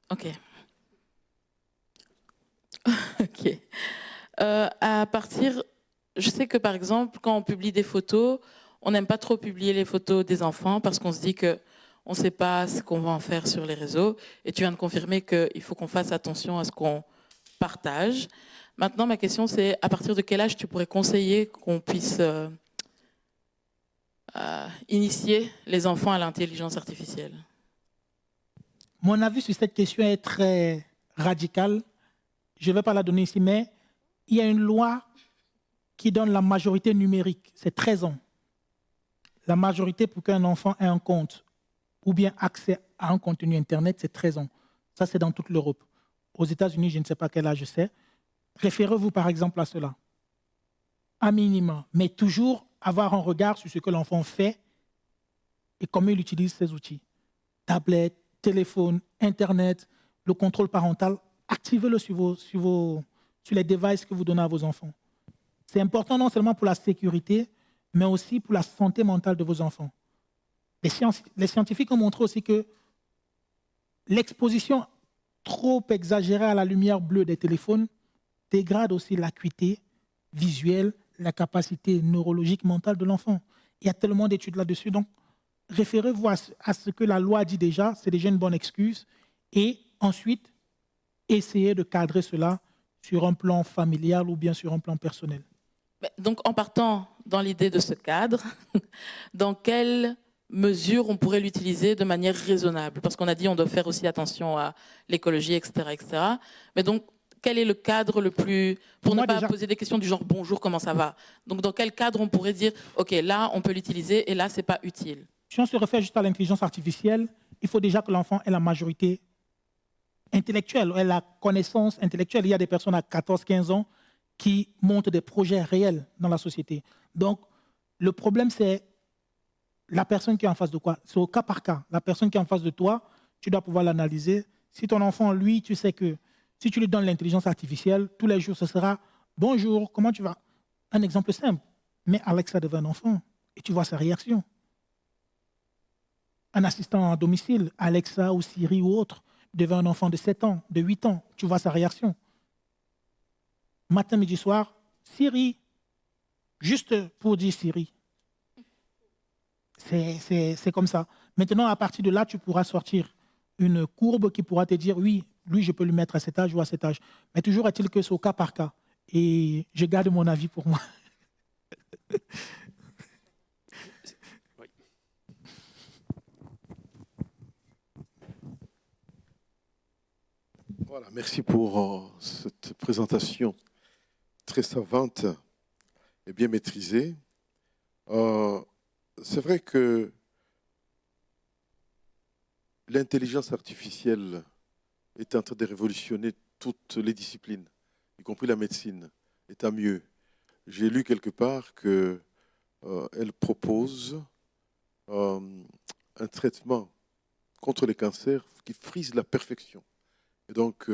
Ok. Ok. À partir... Je sais que par exemple, quand on publie des photos, on n'aime pas trop publier les photos des enfants parce qu'on se dit qu'on ne sait pas ce qu'on va en faire sur les réseaux. Et tu viens de confirmer qu'il faut qu'on fasse attention à ce qu'on partage. Maintenant, ma question, c'est à partir de quel âge tu pourrais conseiller qu'on puisse initier les enfants à l'intelligence artificielle? Mon avis sur cette question est très radical. Je ne vais pas la donner ici, mais il y a une loi qui donne la majorité numérique. C'est 13 ans. La majorité pour qu'un enfant ait un compte ou bien accès à un contenu Internet, c'est 13 ans. Ça, c'est dans toute l'Europe. Aux États-Unis, je ne sais pas quel âge c'est. Référez-vous par exemple à cela. À minima, mais toujours avoir un regard sur ce que l'enfant fait et comment il utilise ses outils. Tablette, téléphone, Internet, le contrôle parental, activez-le sur les devices que vous donnez à vos enfants. C'est important non seulement pour la sécurité, mais aussi pour la santé mentale de vos enfants. Les scientifiques ont montré aussi que l'exposition trop exagérée à la lumière bleue des téléphones dégrade aussi l'acuité visuelle, la capacité neurologique mentale de l'enfant. Il y a tellement d'études là-dessus. Donc, référez-vous à ce que la loi dit déjà, c'est déjà une bonne excuse. Et ensuite, essayez de cadrer cela sur un plan familial ou bien sur un plan personnel. Donc, en partant dans l'idée de ce cadre, dans quelle mesure on pourrait l'utiliser de manière raisonnable? Parce qu'on a dit qu'on doit faire aussi attention à l'écologie, etc., etc. Mais donc, quel est le cadre le plus... Pour ne pas poser des questions du genre « bonjour, comment ça va ?» Donc, dans quel cadre on pourrait dire « ok, là, on peut l'utiliser et là, ce n'est pas utile ?» Si on se réfère juste à l'intelligence artificielle, il faut déjà que l'enfant ait la majorité intellectuelle, ait la connaissance intellectuelle. Il y a des personnes à 14-15 ans qui montent des projets réels dans la société. Donc, le problème, c'est la personne qui est en face de quoi? C'est au cas par cas. La personne qui est en face de toi, tu dois pouvoir l'analyser. Si ton enfant, lui, tu sais que si tu lui donnes l'intelligence artificielle, tous les jours, ce sera « bonjour, comment tu vas ?» Un exemple simple. Mets Alexa devant un enfant et tu vois sa réaction. Un assistant à domicile, Alexa ou Siri ou autre, devant un enfant de 7 ans, de 8 ans, tu vois sa réaction. Matin, midi, soir, Siri, juste pour dire Siri. C'est comme ça. Maintenant, à partir de là, tu pourras sortir une courbe qui pourra te dire, oui, lui, je peux lui mettre à cet âge ou à cet âge. Mais toujours est-il que c'est au cas par cas. Et je garde mon avis pour moi. Voilà, merci pour cette présentation très savante et bien maîtrisée. C'est vrai que l'intelligence artificielle est en train de révolutionner toutes les disciplines, y compris la médecine, et tant mieux. J'ai lu quelque part qu'elle propose un traitement contre les cancers qui frise la perfection. Et donc,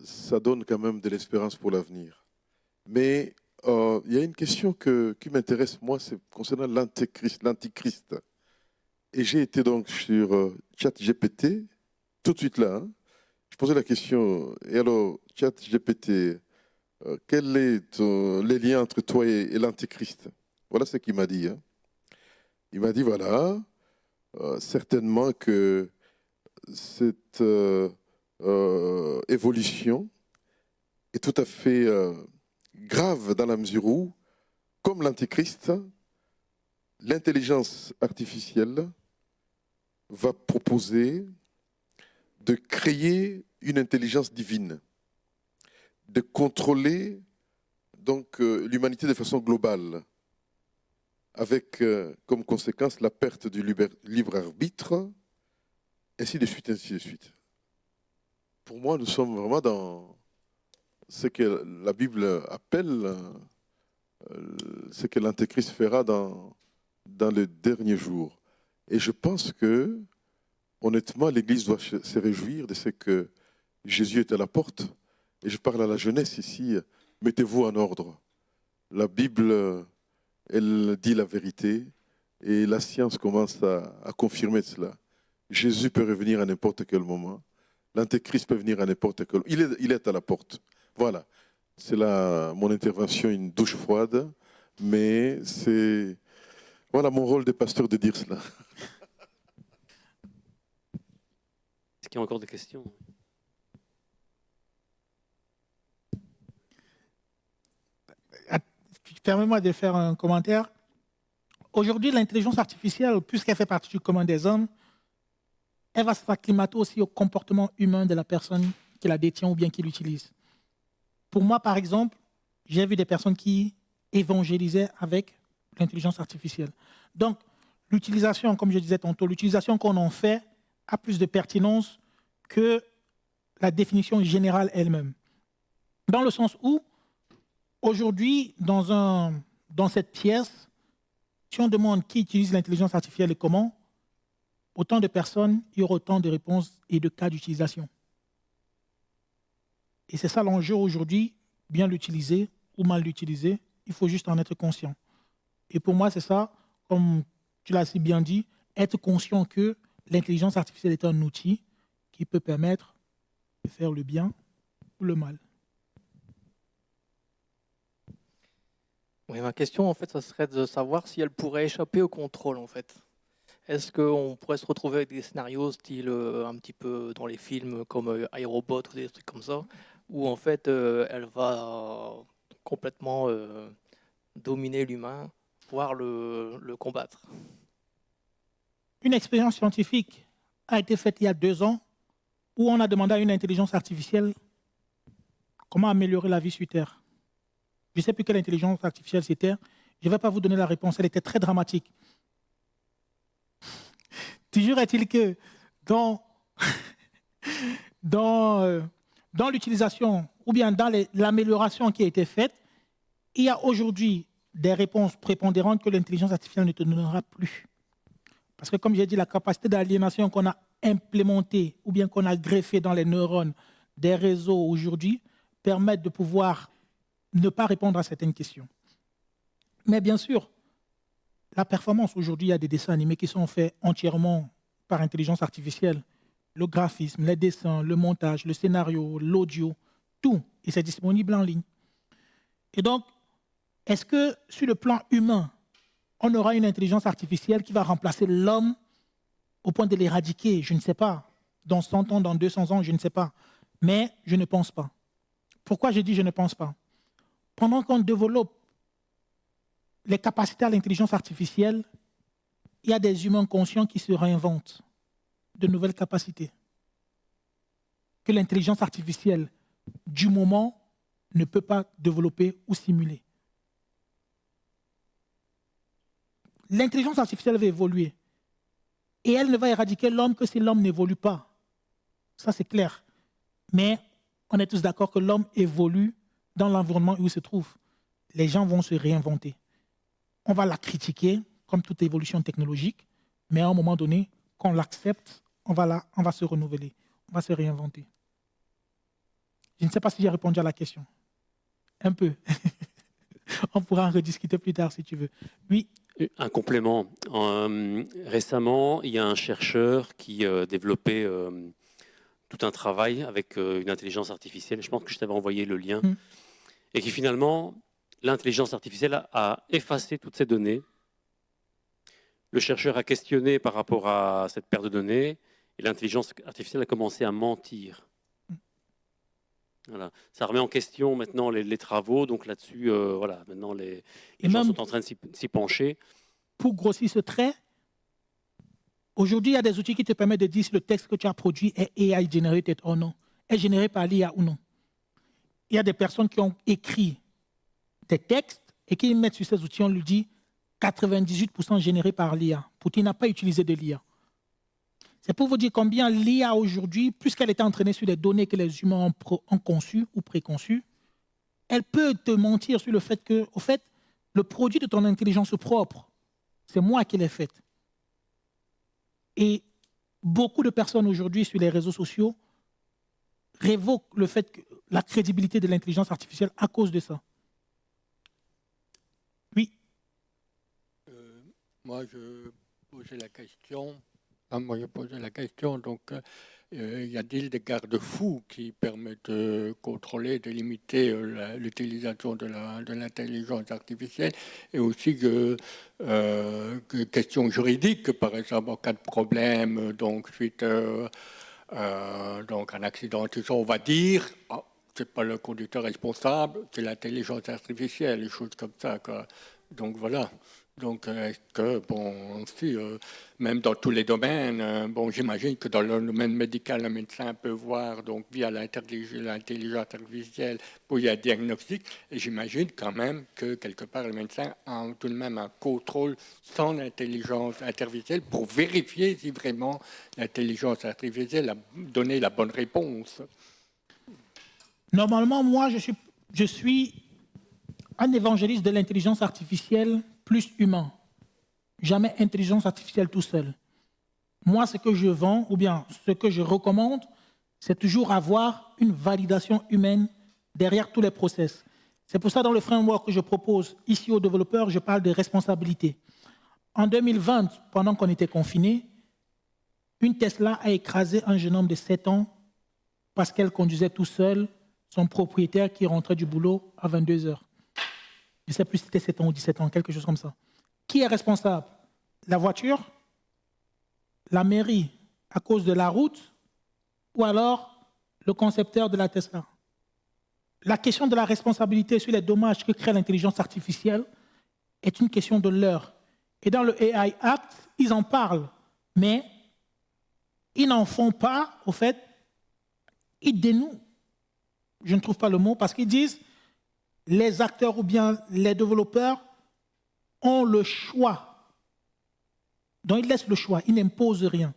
ça donne quand même de l'espérance pour l'avenir. Mais il y a une question qui m'intéresse, moi, c'est concernant l'antichrist. Et j'ai été donc sur ChatGPT, tout de suite là. Hein. Je posais la question, et alors, ChatGPT, quel est les liens entre toi et l'Antéchrist? Voilà ce qu'il m'a dit. Hein. Il m'a dit, voilà, certainement que cette évolution est tout à fait grave dans la mesure où, comme l'Antéchrist, l'intelligence artificielle va proposer de créer une intelligence divine, de contrôler donc l'humanité de façon globale, avec comme conséquence la perte du libre arbitre, ainsi de suite, ainsi de suite. Pour moi, nous sommes vraiment dans ce que la Bible appelle ce que l'Antéchrist fera dans les derniers jours. Et je pense que, honnêtement, l'Église doit se réjouir de ce que Jésus est à la porte. Et je parle à la jeunesse ici, mettez-vous en ordre. La Bible, elle dit la vérité et la science commence à confirmer cela. Jésus peut revenir à n'importe quel moment. L'Antéchrist peut venir à n'importe quel moment. Il est à la porte. Voilà. C'est là mon intervention, une douche froide. Mais c'est voilà mon rôle de pasteur de dire cela. Est-ce qu'il y a encore des questions? Permets-moi de faire un commentaire. Aujourd'hui, l'intelligence artificielle, puisqu'elle fait partie du commun des hommes, elle va s'acclimater aussi au comportement humain de la personne qui la détient ou bien qui l'utilise. Pour moi, par exemple, j'ai vu des personnes qui évangélisaient avec l'intelligence artificielle. Donc, l'utilisation, comme je disais tantôt, l'utilisation qu'on en fait a plus de pertinence que la définition générale elle-même. Dans le sens où, aujourd'hui, dans cette pièce, si on demande qui utilise l'intelligence artificielle et comment, autant de personnes, il y aura autant de réponses et de cas d'utilisation. Et c'est ça l'enjeu aujourd'hui, bien l'utiliser ou mal l'utiliser, il faut juste en être conscient. Et pour moi, c'est ça, comme tu l'as si bien dit, être conscient que l'intelligence artificielle est un outil qui peut permettre de faire le bien ou le mal. Oui, ma question, en fait, ça serait de savoir si elle pourrait échapper au contrôle, en fait. Est-ce qu'on pourrait se retrouver avec des scénarios style un petit peu dans les films comme iRobot ou des trucs comme ça, où en fait elle va complètement dominer l'humain, voire le combattre? Une expérience scientifique a été faite il y a 2 ans où on a demandé à une intelligence artificielle comment améliorer la vie sur Terre. Je ne sais plus quelle intelligence artificielle c'était. Je ne vais pas vous donner la réponse, elle était très dramatique. Toujours est-il que dans l'utilisation ou bien dans l'amélioration qui a été faite, il y a aujourd'hui des réponses prépondérantes que l'intelligence artificielle ne te donnera plus. Parce que comme j'ai dit, la capacité d'aliénation qu'on a implémentée ou bien qu'on a greffée dans les neurones des réseaux aujourd'hui permettent de pouvoir ne pas répondre à certaines questions. Mais bien sûr, la performance, aujourd'hui, il y a des dessins animés qui sont faits entièrement par intelligence artificielle. Le graphisme, les dessins, le montage, le scénario, l'audio, tout. Et c'est disponible en ligne. Et donc, est-ce que sur le plan humain, on aura une intelligence artificielle qui va remplacer l'homme au point de l'éradiquer? Je ne sais pas. Dans 100 ans, dans 200 ans, je ne sais pas. Mais je ne pense pas. Pourquoi je dis je ne pense pas? Pendant qu'on développe les capacités à l'intelligence artificielle, il y a des humains conscients qui se réinventent de nouvelles capacités que l'intelligence artificielle, du moment, ne peut pas développer ou simuler. L'intelligence artificielle va évoluer et elle ne va éradiquer l'homme que si l'homme n'évolue pas. Ça, c'est clair. Mais on est tous d'accord que l'homme évolue dans l'environnement où il se trouve. Les gens vont se réinventer. On va la critiquer, comme toute évolution technologique, mais à un moment donné, quand on l'accepte, on va se renouveler, on va se réinventer. Je ne sais pas si j'ai répondu à la question. Un peu. On pourra en rediscuter plus tard si tu veux. Oui. Un complément. Récemment, il y a un chercheur qui développait tout un travail avec une intelligence artificielle. Je pense que je t'avais envoyé le lien. Et qui finalement, l'intelligence artificielle a effacé toutes ces données. Le chercheur a questionné par rapport à cette perte de données et l'intelligence artificielle a commencé à mentir. Voilà. Ça remet en question maintenant les travaux. Donc là-dessus, voilà, maintenant les gens sont en train de s'y pencher. Pour grossir ce trait, aujourd'hui, il y a des outils qui te permettent de dire si le texte que tu as produit est AI generated ou non, est généré par l'IA ou non. Il y a des personnes qui ont écrit des textes et qui mettent sur ces outils, on lui dit 98% générés par l'IA. Poutine n'a pas utilisé de l'IA. C'est pour vous dire combien l'IA aujourd'hui, puisqu'elle est entraînée sur des données que les humains ont conçues ou préconçues, elle peut te mentir sur le fait que, au fait, le produit de ton intelligence propre, c'est moi qui l'ai fait. Et beaucoup de personnes aujourd'hui sur les réseaux sociaux révoquent le fait que la crédibilité de l'intelligence artificielle à cause de ça. Oui. Moi, je posais la question. Donc, y a-t-il des garde-fous qui permettent de contrôler, de limiter l'utilisation de l'intelligence artificielle, et aussi questions juridiques, par exemple, en cas de problème, donc suite donc un accident, tout ça, on va dire, c'est pas le conducteur responsable, c'est l'intelligence artificielle, des choses comme ça, quoi. Donc voilà. Donc, est-ce que, bon, aussi, même dans tous les domaines, bon, j'imagine que dans le domaine médical, le médecin peut voir, donc, via l'intelligence artificielle, pour y un diagnostic, et j'imagine quand même que, quelque part, le médecin a tout de même un contrôle sans intelligence artificielle pour vérifier si vraiment l'intelligence artificielle a donné la bonne réponse. Normalement, moi, je suis un évangéliste de l'intelligence artificielle plus humain. Jamais intelligence artificielle tout seul. Moi, ce que je vends, ou bien ce que je recommande, c'est toujours avoir une validation humaine derrière tous les process. C'est pour ça, dans le framework que je propose ici aux développeurs, je parle de responsabilité. En 2020, pendant qu'on était confinés, une Tesla a écrasé un jeune homme de 7 ans parce qu'elle conduisait tout seul son propriétaire qui rentrait du boulot à 22 heures. Je ne sais plus si c'était 7 ans ou 17 ans, quelque chose comme ça. Qui est responsable? La voiture? La mairie à cause de la route? Ou alors le concepteur de la Tesla? La question de la responsabilité sur les dommages que crée l'intelligence artificielle est une question de l'heure. Et dans le AI Act, ils en parlent, mais ils n'en font pas, au fait, ils dénouent. Je ne trouve pas le mot, parce qu'ils disent les acteurs ou bien les développeurs ont le choix. Donc ils laissent le choix, ils n'imposent rien.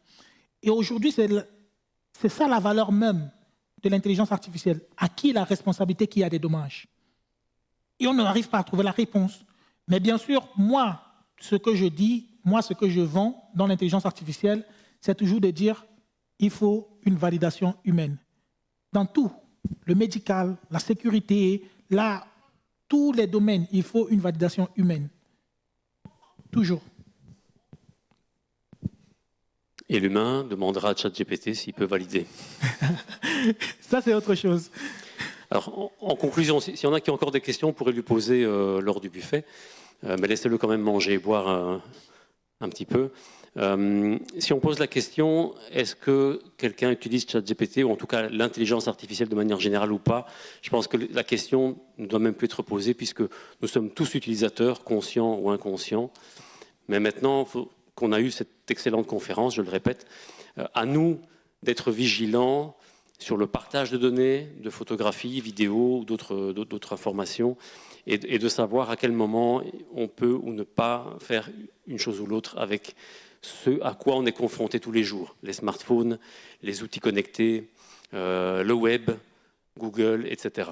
Et aujourd'hui, c'est ça la valeur même de l'intelligence artificielle. À qui la responsabilité qu'il y a des dommages? Et on n'arrive pas à trouver la réponse. Mais bien sûr, moi, ce que je dis, moi, ce que je vends dans l'intelligence artificielle, c'est toujours de dire il faut une validation humaine. Dans tout, le médical, la sécurité, tous les domaines, il faut une validation humaine. Toujours. Et l'humain demandera à ChatGPT s'il peut valider. Ça, c'est autre chose. Alors, en conclusion, s'il y en a qui ont encore des questions, on pourrait lui poser lors du buffet. Mais laissez-le quand même manger et boire un petit peu. Si on pose la question, est-ce que quelqu'un utilise ChatGPT, ou en tout cas l'intelligence artificielle de manière générale ou pas, je pense que la question ne doit même plus être posée, puisque nous sommes tous utilisateurs, conscients ou inconscients. Mais maintenant qu'on a eu cette excellente conférence, je le répète, à nous d'être vigilants sur le partage de données, de photographies, vidéos ou d'autres informations, et de savoir à quel moment on peut ou ne pas faire une chose ou l'autre avec ce à quoi on est confronté tous les jours. Les smartphones, les outils connectés, le web, Google, etc.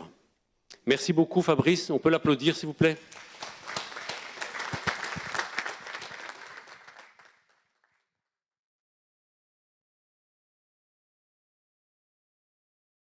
Merci beaucoup Fabrice. On peut l'applaudir s'il vous plaît.